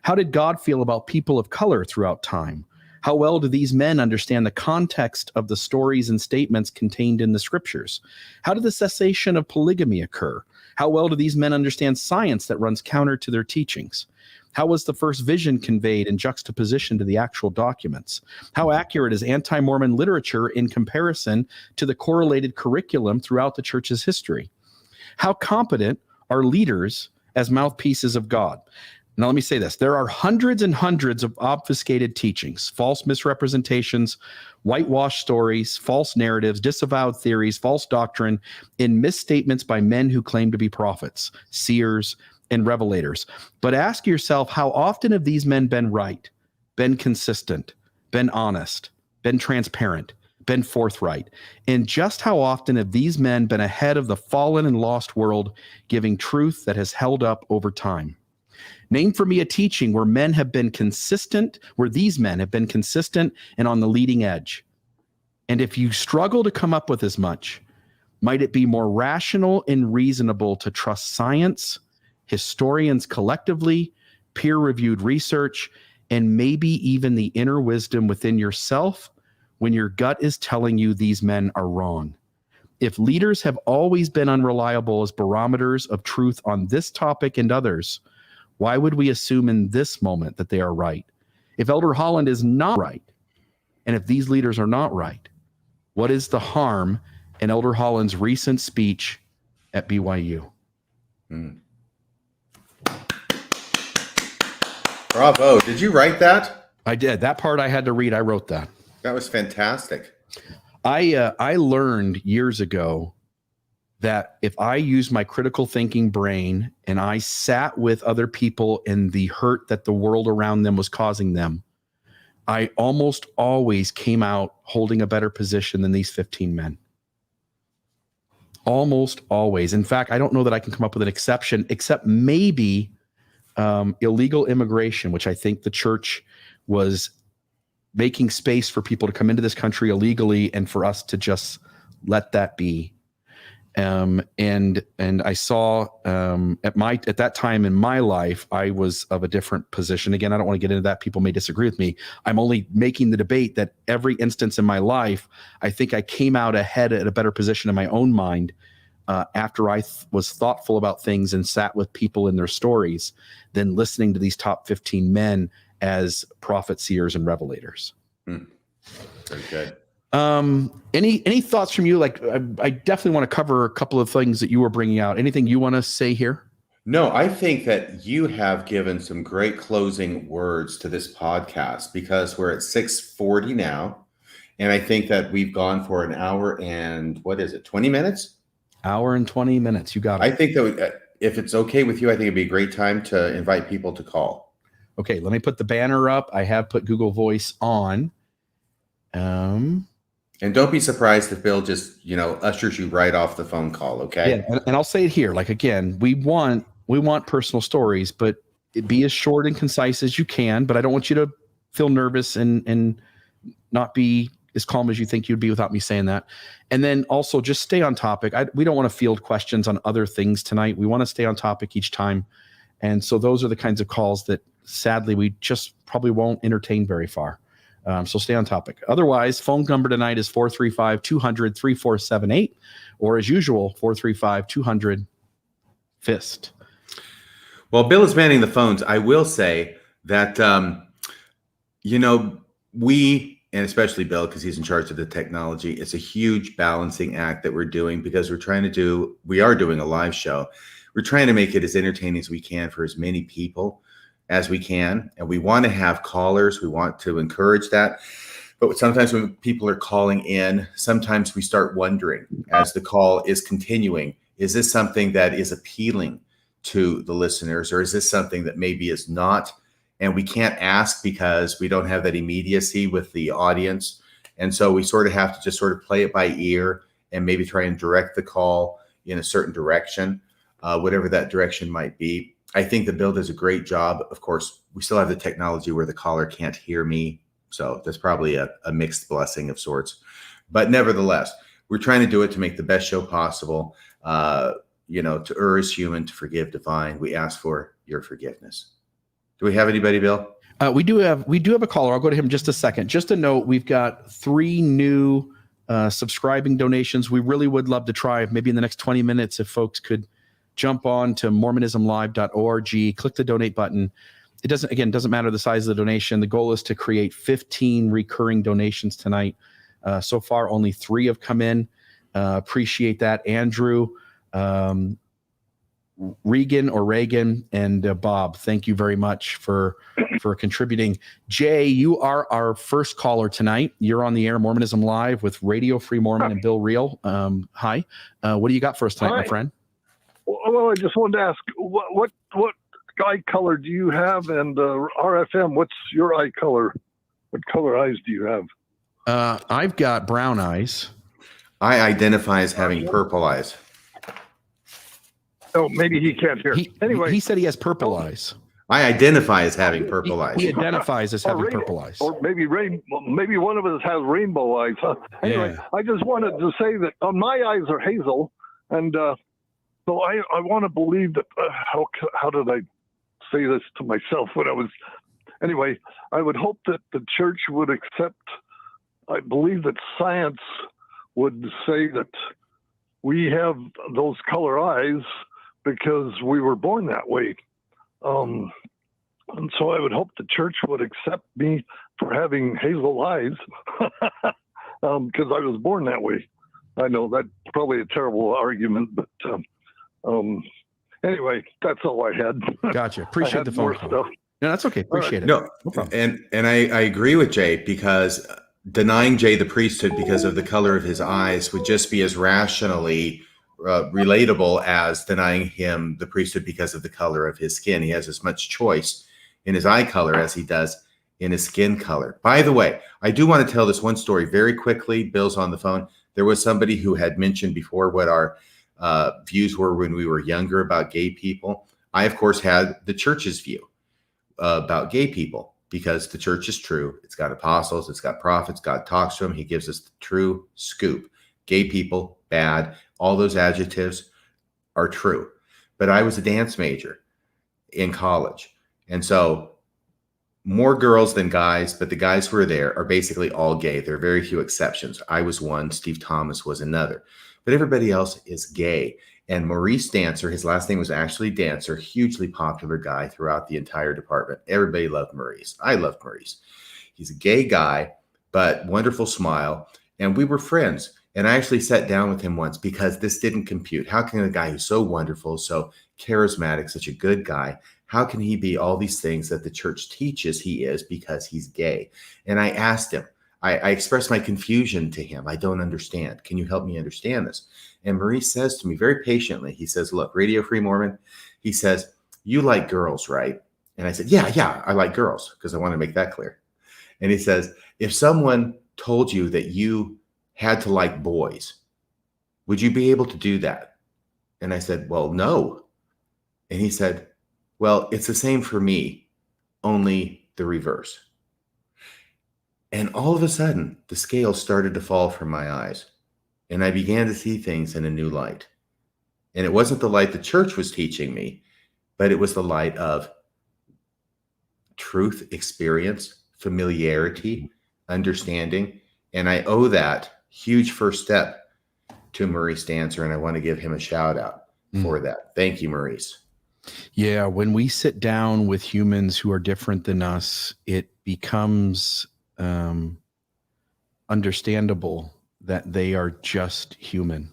How did God feel about people of color throughout time? How well do these men understand the context of the stories and statements contained in the scriptures? How did the cessation of polygamy occur? How well do these men understand science that runs counter to their teachings? How was the first vision conveyed in juxtaposition to the actual documents? How accurate is anti-Mormon literature in comparison to the correlated curriculum throughout the church's history? How competent are leaders as mouthpieces of God? Now, let me say this. There are hundreds and hundreds of obfuscated teachings, false misrepresentations, whitewash stories, false narratives, disavowed theories, false doctrine, and misstatements by men who claim to be prophets, seers, and revelators. But ask yourself, how often have these men been right, been consistent, been honest, been transparent, been forthright? And just how often have these men been ahead of the fallen and lost world, giving truth that has held up over time? Name for me a teaching where men have been consistent, where these men have been consistent and on the leading edge. And if you struggle to come up with as much, might it be more rational and reasonable to trust science, historians collectively, peer-reviewed research, and maybe even the inner wisdom within yourself when your gut is telling you these men are wrong? If leaders have always been unreliable as barometers of truth on this topic and others, why would we assume in this moment that they are right? If Elder Holland is not right, and if these leaders are not right, what is the harm in Elder Holland's recent speech at BYU? Bravo. Did you write that? I did. That part I had to read. I wrote that. That was fantastic. I learned years ago that if I used my critical thinking brain and I sat with other people in the hurt that the world around them was causing them, I almost always came out holding a better position than these 15 men. Almost always. In fact, I don't know that I can come up with an exception, except maybe illegal immigration, which I think the church was making space for people to come into this country illegally and for us to just let that be. And I saw at that time in my life, I was of a different position. Again, I don't want to get into that. People may disagree with me. I'm only making the debate that every instance in my life, I think I came out ahead at a better position in my own mind after I was thoughtful about things and sat with people in their stories than listening to these top 15 men as prophets, seers, and revelators. Very good. Any thoughts from you? Like, I definitely want to cover a couple of things that you were bringing out. Anything you want to say here? No, I think that you have given some great closing words to this podcast because we're at 6:40 now. And I think that we've gone for an hour and 20 minutes? Hour and 20 minutes. You got it. I think that if it's okay with you, I think it'd be a great time to invite people to call. Okay, let me put the banner up. I have put Google Voice on. And don't be surprised if Bill just, ushers you right off the phone call, okay? Yeah, and I'll say it here. Like, again, we want personal stories, but be as short and concise as you can. But I don't want you to feel nervous and not be as calm as you think you'd be without me saying that. And then also just stay on topic. We don't want to field questions on other things tonight. We want to stay on topic each time. And so those are the kinds of calls that sadly we just probably won't entertain very far. So stay on topic. Otherwise, phone number tonight is 435-200-3478, or as usual, 435-200-FIST. Well, Bill is manning the phones. I will say that, we, and especially Bill, because he's in charge of the technology, it's a huge balancing act that we're doing because we are doing a live show. We're trying to make it as entertaining as we can for as many people as we can. And we want to have callers. We want to encourage that. But sometimes when people are calling in, sometimes we start wondering as the call is continuing, is this something that is appealing to the listeners, or is this something that maybe is not? And we can't ask because we don't have that immediacy with the audience. And so we sort of have to just sort of play it by ear and maybe try and direct the call in a certain direction, whatever that direction might be. I think that Bill does a great job. Of course, we still have the technology where the caller can't hear me. So that's probably a mixed blessing of sorts. But nevertheless, we're trying to do it to make the best show possible. To err is human, to forgive divine. We ask for your forgiveness. Do we have anybody, Bill? We do have a caller. I'll go to him in just a second. Just a note, we've got 3 new subscribing donations. We really would love to try, maybe in the next 20 minutes, if folks could jump on to mormonismlive.org, click the donate button. It doesn't matter the size of the donation. The goal is to create 15 recurring donations tonight. So far, only 3 have come in. Appreciate that. Andrew, Reagan, and Bob, thank you very much for contributing. Jay, you are our first caller tonight. You're on the air, Mormonism Live, with Radio Free Mormon and Bill Reel. Hi. What do you got for us tonight, my friend? Well, I just wanted to ask, what eye color do you have? And RFM, what's your eye color? What color eyes do you have? I've got brown eyes. I identify as having purple eyes. Oh, maybe he can't hear. Anyway, he said he has purple eyes. I identify as having purple eyes. He identifies as having purple eyes. Or maybe maybe one of us has rainbow eyes. Huh? Anyway, Yeah. I just wanted to say that my eyes are hazel, and so I want to believe that. How did I say this to myself when I was? Anyway, I would hope that the church would accept. I believe that science would say that we have those color eyes because we were born that way. And so I would hope the church would accept me for having hazel eyes because I was born that way. I know that's probably a terrible argument, but anyway, that's all I had. Gotcha. Appreciate the phone call. Stuff. No, that's okay. Appreciate it. No problem. And I agree with Jay, because denying Jay the priesthood because of the color of his eyes would just be as rationally relatable as denying him the priesthood because of the color of his skin. He has as much choice in his eye color as he does in his skin color. By the way, I do want to tell this one story very quickly. Bill's on the phone. There was somebody who had mentioned before what our views were when we were younger about gay people. I, of course, had the church's view about gay people, because the church is true. It's got apostles, it's got prophets, God talks to them. He gives us the true scoop. Gay people, bad, all those adjectives are true. But I was a dance major in college. And so more girls than guys, but the guys who are there are basically all gay. There are very few exceptions. I was one, Steve Thomas was another, but everybody else is gay. And Maurice Dancer, his last name was actually Dancer, hugely popular guy throughout the entire department. Everybody loved Maurice. I loved Maurice. He's a gay guy, but wonderful smile. And we were friends. And I actually sat down with him once because this didn't compute. How can a guy who's so wonderful, so charismatic, such a good guy, how can he be all these things that the church teaches he is because he's gay? And I asked him, I expressed my confusion to him. I don't understand. Can you help me understand this? And Maurice says to me very patiently, he says, look, Radio Free Mormon, he says, you like girls, right? And I said, yeah, I like girls, because I want to make that clear. And he says, if someone told you that you had to like boys, would you be able to do that? And I said, well, no. And he said, well, it's the same for me, only the reverse. And all of a sudden, the scales started to fall from my eyes, and I began to see things in a new light. And it wasn't the light the church was teaching me, but it was the light of truth, experience, familiarity, understanding. And I owe that huge first step to Maurice Dancer, and I want to give him a shout out for that. Thank you, Maurice. Yeah, when we sit down with humans who are different than us, it becomes understandable that they are just human,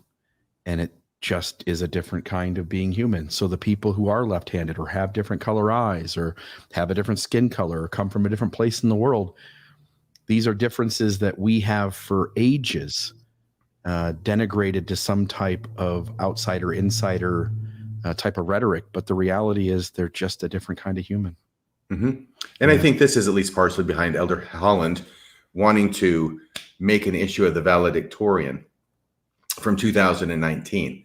and it just is a different kind of being human. So the people who are left-handed or have different color eyes or have a different skin color or come from a different place in the world, these are differences that we have for ages denigrated to some type of outsider, insider type of rhetoric. But the reality is they're just a different kind of human. Mm-hmm. And I think this is at least partially behind Elder Holland wanting to make an issue of the valedictorian from 2019,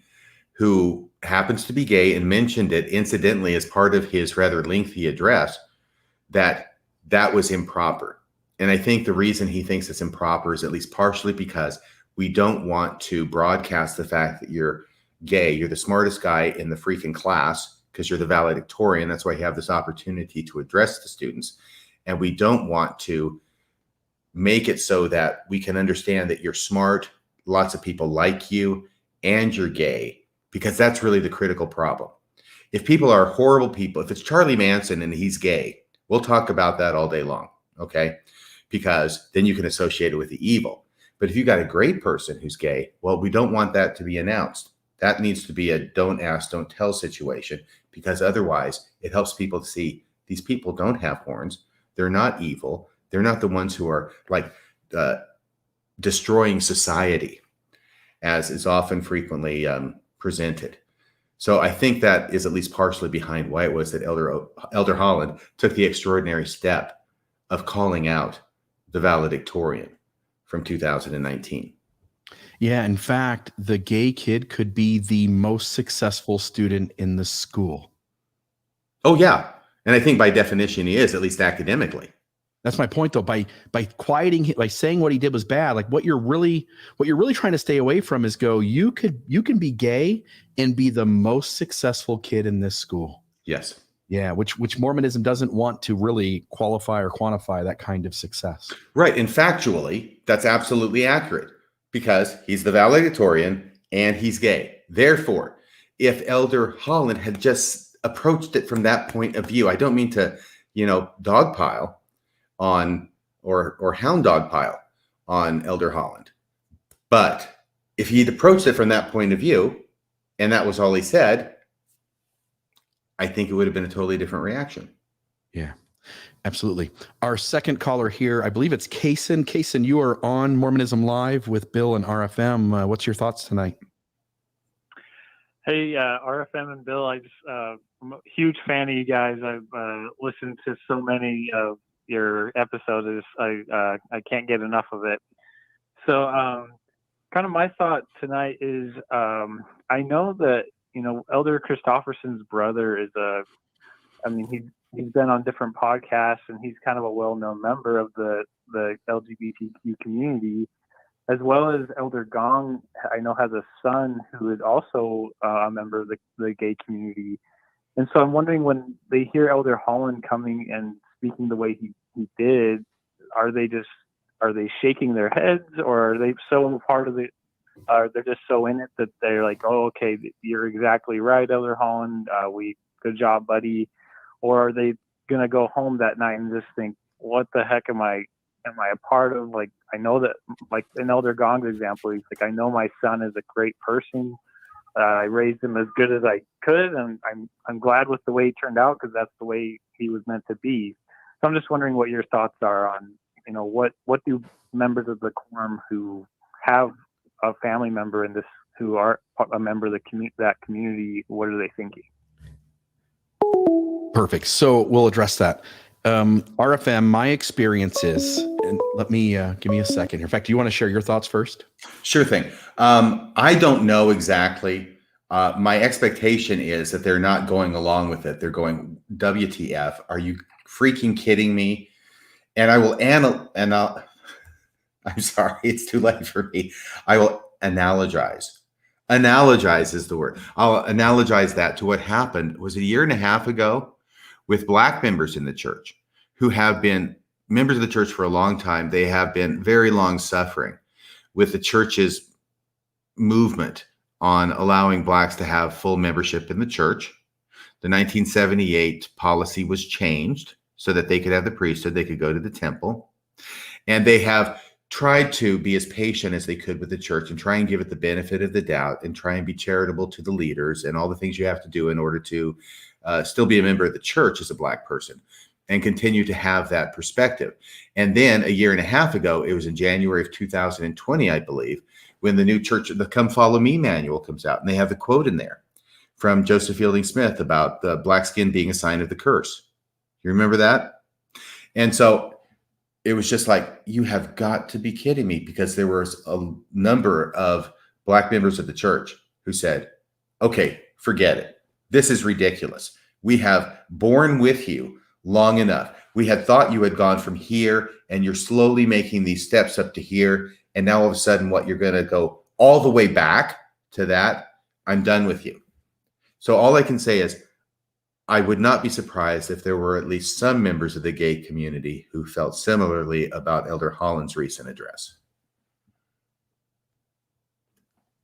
who happens to be gay and mentioned it incidentally as part of his rather lengthy address, that was improper. And I think the reason he thinks it's improper is at least partially because We don't want to broadcast the fact that you're gay. You're the smartest guy in the freaking class because you're the valedictorian. That's why you have this opportunity to address the students. And we don't want to make it so that we can understand that you're smart, lots of people like you, and you're gay, because that's really the critical problem. If people are horrible people, if it's Charlie Manson and he's gay, we'll talk about that all day long, okay? Because then you can associate it with the evil. But if you got a great person who's gay, well, we don't want that to be announced. That needs to be a don't ask, don't tell situation, because otherwise it helps people to see these people don't have horns. They're not evil. They're not the ones who are like destroying society, as is often frequently presented. So I think that is at least partially behind why it was that Elder Holland took the extraordinary step of calling out the valedictorian from 2019. Yeah, in fact, the gay kid could be the most successful student in the school. Oh, yeah. And I think by definition he is, at least academically. That's my point, though. By quieting him, by saying what he did was bad, like what you're really trying to stay away from is you can be gay and be the most successful kid in this school. Yes. Yeah, which Mormonism doesn't want to really qualify or quantify that kind of success. Right. And factually, that's absolutely accurate, because he's the valedictorian and he's gay. Therefore, if Elder Holland had just approached it from that point of view, I don't mean to, dogpile on or hound dogpile on Elder Holland, but if he'd approached it from that point of view and that was all he said, I think it would have been a totally different reaction. Yeah, absolutely. Our second caller here, I believe it's Kaysen. Kaysen, you are on Mormonism Live with Bill and RFM. What's your thoughts tonight? Hey, RFM and Bill, I'm a huge fan of you guys. I've listened to so many of your episodes. I can't get enough of it. So kind of my thought tonight is I know that, Elder Christofferson's brother is he's been on different podcasts, and he's kind of a well-known member of the LGBTQ community, as well as Elder Gong, I know, has a son who is also a member of the gay community. And so I'm wondering, when they hear Elder Holland coming and speaking the way he did, are they shaking their heads, or are they so part of it? They're just so in it that they're like, oh, okay, you're exactly right, Elder Holland. Good job, buddy. Or are they gonna go home that night and just think, what the heck am I a part of? Like, I know that, like in Elder Gong's example, he's like, I know my son is a great person. I raised him as good as I could, and I'm glad with the way he turned out, because that's the way he was meant to be. So I'm just wondering what your thoughts are on, what do members of the quorum who have a family member in this, who are a member of that community, what are they thinking? Perfect. So we'll address that. RFM, my experience is, and let me give me a second here. In fact, do you want to share your thoughts first? Sure thing. I don't know exactly. My expectation is that they're not going along with it. They're going, WTF, are you freaking kidding me? And I will I'm sorry, it's too late for me. I will analogize. Analogize is the word. I'll analogize that to what happened, was a year and a half ago, with Black members in the church who have been members of the church for a long time. They have been very long suffering with the church's movement on allowing Blacks to have full membership in the church. The 1978 policy was changed so that they could have the priesthood, they could go to the temple. And they have tried to be as patient as they could with the church and try and give it the benefit of the doubt and try and be charitable to the leaders and all the things you have to do in order to still be a member of the church as a Black person and continue to have that perspective. And then a year and a half ago, it was in January of 2020, I believe, when the new church, the Come Follow Me manual comes out, and they have the quote in there from Joseph Fielding Smith about the black skin being a sign of the curse. You remember that? And so it was just like, you have got to be kidding me, because there was a number of Black members of the church who said, okay, forget it. This is ridiculous. We have borne with you long enough. We had thought you had gone from here, and you're slowly making these steps up to here, And now all of a sudden, what, you're going to go all the way back to that? I'm done with you. So all I can say is, I would not be surprised if there were at least some members of the gay community who felt similarly about Elder Holland's recent address.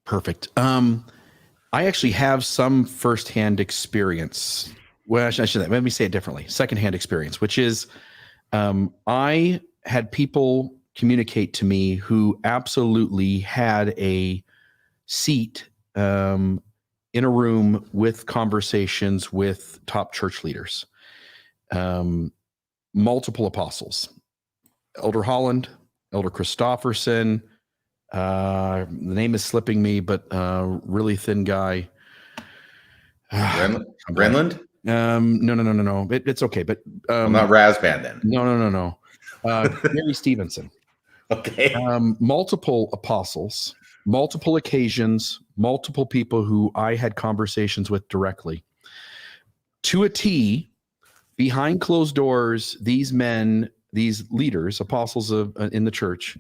Perfect. I actually have some firsthand experience. Well, let me say it differently. Secondhand experience, which is I had people communicate to me who absolutely had a seat in a room with conversations with top church leaders, multiple apostles, Elder Holland, Elder Christofferson, the name is slipping me, but really thin guy. Brenland? No. It's okay, but Well, not Razband then. No. Gary Stevenson. Okay. Multiple apostles, multiple occasions, multiple people who I had conversations with directly. To a T, behind closed doors, these men, these leaders, apostles in the church,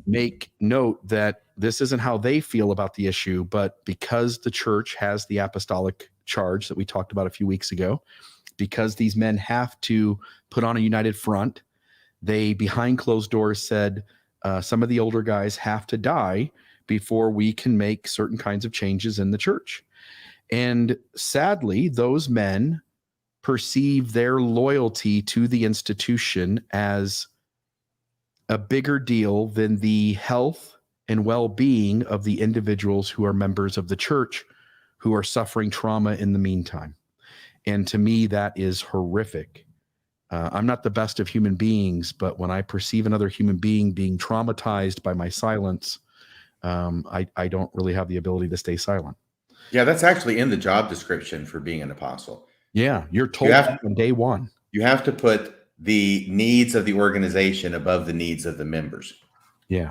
make note that this isn't how they feel about the issue, but because the church has the apostolic charge that we talked about a few weeks ago, because these men have to put on a united front, they, behind closed doors, said some of the older guys have to die before we can make certain kinds of changes in the church. And sadly, those men perceive their loyalty to the institution as a bigger deal than the health and well-being of the individuals who are members of the church who are suffering trauma in the meantime. And to me, that is horrific. I'm not the best of human beings, but when I perceive another human being being traumatized by my silence, I don't really have the ability to stay silent. Yeah, that's actually in the job description for being an apostle. Yeah, you're told on day one. You have to put the needs of the organization above the needs of the members. Yeah.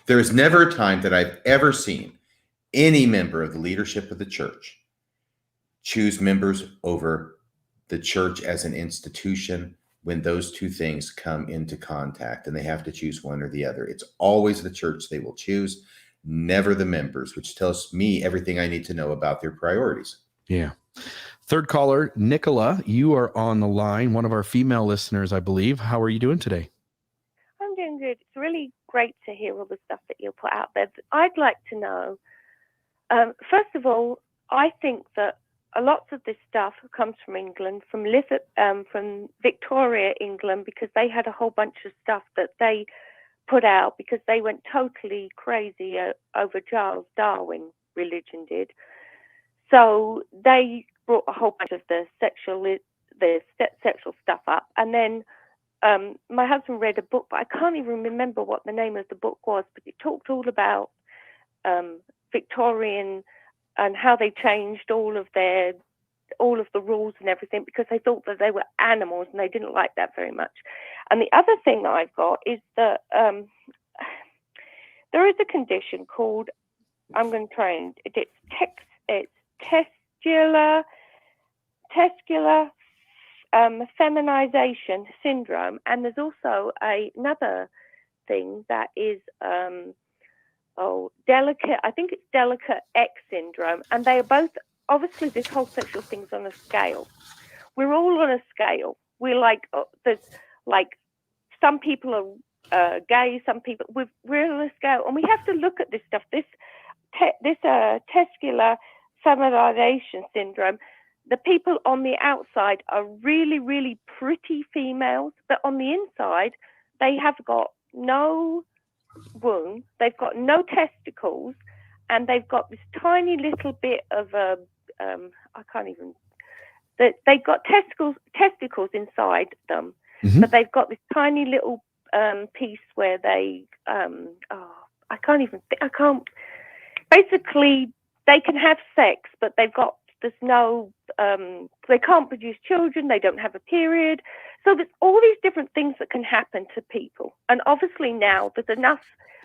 There is never a time that I've ever seen any member of the leadership of the church choose members over the church as an institution when those two things come into contact and they have to choose one or the other. It's always the church they will choose, never the members, which tells me everything I need to know about their priorities. Yeah. Third caller, Nicola, you are on the line, one of our female listeners, I believe. How are you doing today? I'm doing good. It's really great to hear all the stuff that you put out there. I'd like to know, first of all, I think that a lot of this stuff comes from England, from Victoria, England, because they had a whole bunch of stuff that they put out because they went totally crazy over Charles Darwin, religion did. So they brought a whole bunch of the sexual stuff up. And then my husband read a book, but I can't even remember what the name of the book was, but it talked all about Victorian and how they changed all of the rules and everything because they thought that they were animals and they didn't like that very much. And the other thing that I've got is that there is a condition called, I'm going to try and, it's testicular feminization syndrome. And there's also another thing that is delicate, I think it's delicate X syndrome, and they are both, obviously this whole sexual thing's on a scale. We're all on a scale. We're like, there's like, some people are gay, some people, we're on a scale, and we have to look at this stuff. This testicular feminization syndrome, the people on the outside are really, really pretty females, but on the inside, they have got no womb, they've got no testicles, and they've got this tiny little bit of they've got testicles inside them, but they've got this tiny little piece where they basically they can have sex, but there's no they can't produce children, they don't have a period. So there's all these different things that can happen to people. And obviously now there's enough,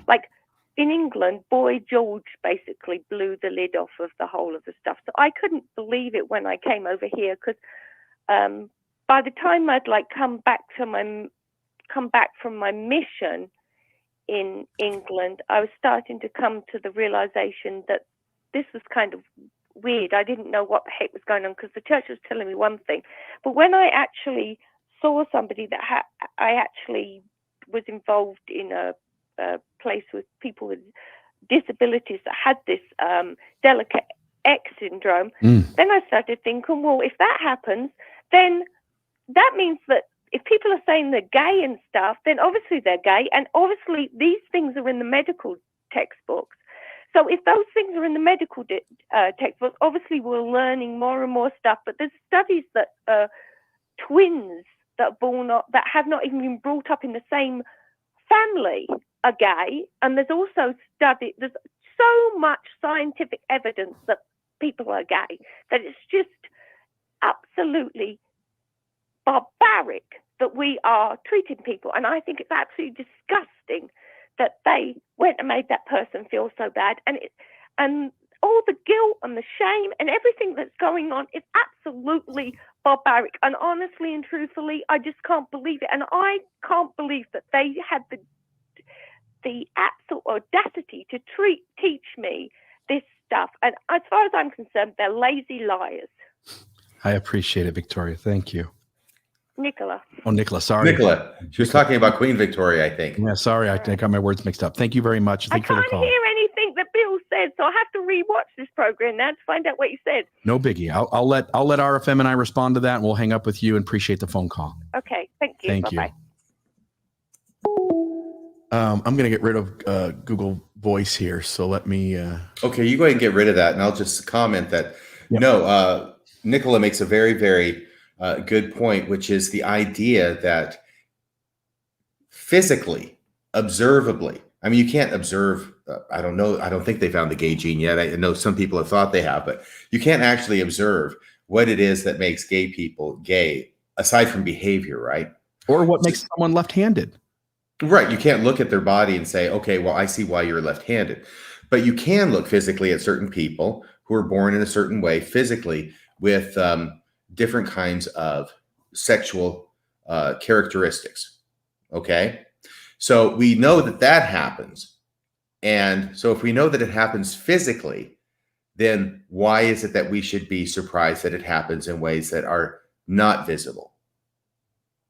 like in England, Boy George basically blew the lid off of the whole of the stuff. So I couldn't believe it when I came over here because by the time I'd like come back from my mission, in England, I was starting to come to the realization that this was kind of weird. I didn't know what the heck was going on because the church was telling me one thing. But when I actually saw somebody that I actually was involved in a place with people with disabilities that had this delicate X syndrome, then I started thinking, well, if that happens, then that means that if people are saying they're gay and stuff, then obviously they're gay. And obviously these things are in the medical textbooks. So if those things are in the medical textbooks, obviously we're learning more and more stuff. But there's studies that twins that are born up, that have not even been brought up in the same family are gay. And there's also there's so much scientific evidence that people are gay that it's just absolutely barbaric that we are treating people. And I think it's absolutely disgusting that they went and made that person feel so bad. And all the guilt and the shame and everything that's going on is absolutely barbaric. And honestly and truthfully, I just can't believe it. And I can't believe that they had the absolute audacity to teach me this stuff. And as far as I'm concerned, they're lazy liars. I appreciate it, Victoria. Thank you. Nicola. Oh, Nicola, sorry. Nicola. She was talking about Queen Victoria, I think. Yeah, sorry. I got my words mixed up. Thank you very much. Thank you for the call. I can't hear anything that Bill said, so I have to rewatch this program now to find out what he said. No biggie. I'll let RFM and I respond to that, and we'll hang up with you and appreciate the phone call. Okay. Thank you. Thank Bye-bye. you. I'm going to get rid of Google Voice here. So let me. Okay, you go ahead and get rid of that, and I'll just comment that Nicola makes a very, very good point, which is the idea that physically, observably, I mean, you can't observe. I don't know. I don't think they found the gay gene yet. I know some people have thought they have, but you can't actually observe what it is that makes gay people gay, aside from behavior, right? Or what makes someone left-handed. Right. You can't look at their body and say, okay, well, I see why you're left-handed. But you can look physically at certain people who are born in a certain way physically with different kinds of sexual characteristics. Okay. So we know that that happens. And so if we know that it happens physically, then why is it that we should be surprised that it happens in ways that are not visible?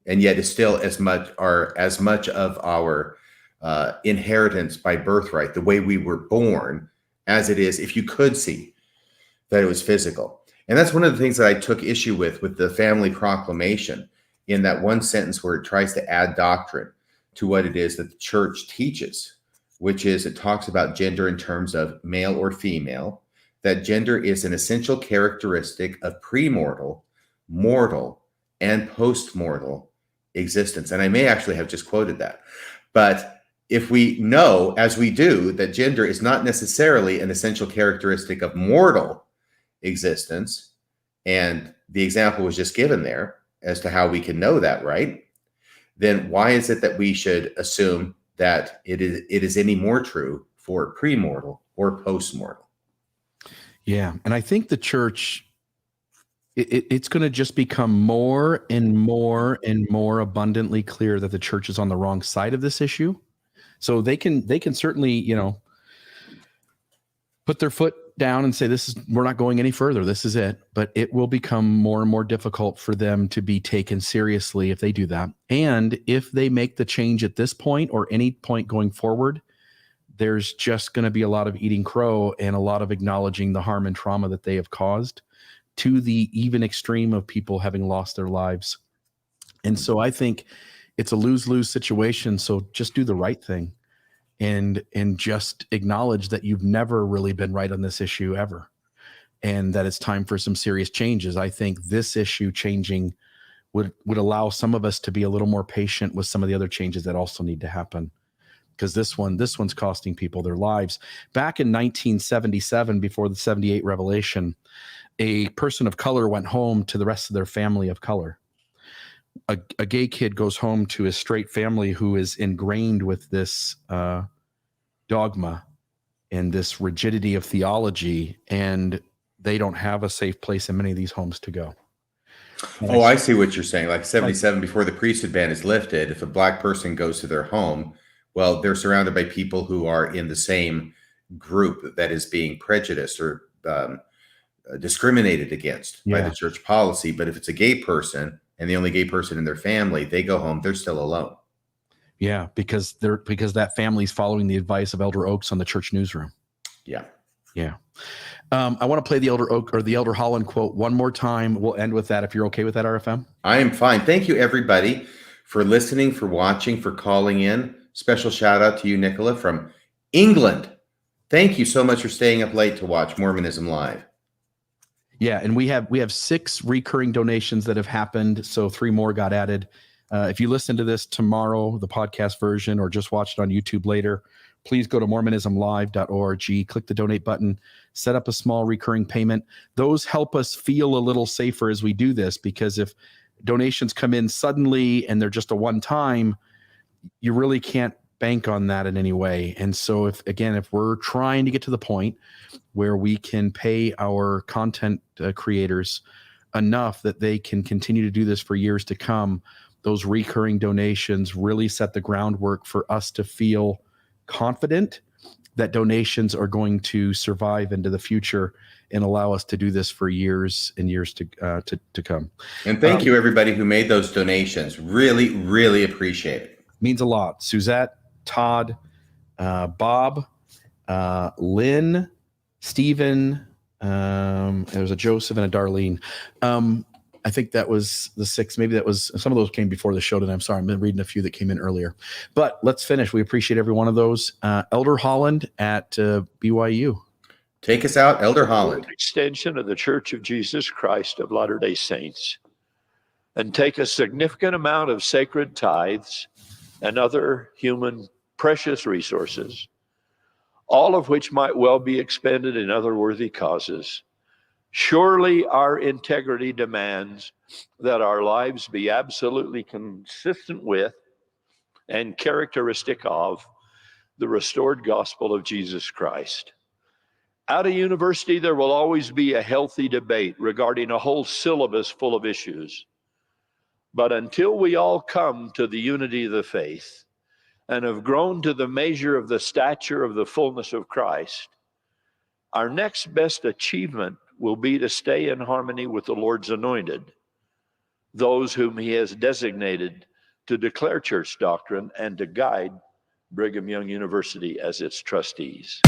And yet is still as much of our inheritance by birthright, the way we were born, as it is if you could see that it was physical. And that's one of the things that I took issue with the family proclamation, in that one sentence where it tries to add doctrine to what it is that the church teaches, which is it talks about gender in terms of male or female, that gender is an essential characteristic of premortal, mortal, and postmortal existence. And I may actually have just quoted that. But if we know, as we do, that gender is not necessarily an essential characteristic of mortal existence, and the example was just given there as to how we can know that, right? Then why is it that we should assume that it is any more true for premortal or postmortal? Yeah. And I think the church, it's going to just become more and more and more abundantly clear that the church is on the wrong side of this issue. So they can certainly, put their foot down and say, we're not going any further. This is it. But it will become more and more difficult for them to be taken seriously if they do that. And if they make the change at this point or any point going forward, there's just going to be a lot of eating crow and a lot of acknowledging the harm and trauma that they have caused, to the even extreme of people having lost their lives. And so I think it's a lose-lose situation. So just do the right thing and just acknowledge that you've never really been right on this issue ever, and that it's time for some serious changes. I think this issue changing would allow some of us to be a little more patient with some of the other changes that also need to happen, because this one's costing people their lives. Back in 1977, before the 78 revelation, a person of color went home to the rest of their family of color. A gay kid goes home to his straight family who is ingrained with this dogma and this rigidity of theology, and they don't have a safe place in many of these homes to go. Oh, I see what you're saying. Like 77, before the priesthood ban is lifted, if a black person goes to their home, well, they're surrounded by people who are in the same group that is being prejudiced or discriminated against by the church policy. But if it's a gay person and the only gay person in their family, they go home, they're still alone. Yeah, because that family's following the advice of Elder Oaks on the church newsroom. Yeah. Yeah. I want to play the Elder Oak or the Elder Holland quote one more time. We'll end with that if you're okay with that, RFM. I am fine. Thank you, everybody, for listening, for watching, for calling in. Special shout out to you, Nicola, from England. Thank you so much for staying up late to watch Mormonism Live. Yeah, and we have 6 recurring donations that have happened, so 3 more got added. If you listen to this tomorrow, the podcast version, or just watch it on YouTube later, please go to mormonismlive.org, click the donate button, set up a small recurring payment. Those help us feel a little safer as we do this, because if donations come in suddenly and they're just a one-time, you really can't bank on that in any way. And so if we're trying to get to the point where we can pay our content creators enough that they can continue to do this for years to come, those recurring donations really set the groundwork for us to feel confident that donations are going to survive into the future and allow us to do this for years and years to come. And thank you, everybody who made those donations. Really, really appreciate it. Means a lot. Suzette, Todd, Bob, Lynn, Stephen, there's a Joseph and a Darlene. I think that was the 6. Maybe that was, some of those came before the show today. I'm sorry. I've been reading a few that came in earlier. But let's finish. We appreciate every one of those. Elder Holland at BYU. Take us out, Elder Holland. An extension of the Church of Jesus Christ of Latter-day Saints, and take a significant amount of sacred tithes and other human precious resources, all of which might well be expended in other worthy causes. Surely our integrity demands that our lives be absolutely consistent with and characteristic of the restored gospel of Jesus Christ. At a university, there will always be a healthy debate regarding a whole syllabus full of issues. But until we all come to the unity of the faith and have grown to the measure of the stature of the fullness of Christ, our next best achievement will be to stay in harmony with the Lord's anointed, those whom he has designated to declare church doctrine and to guide Brigham Young University as its trustees.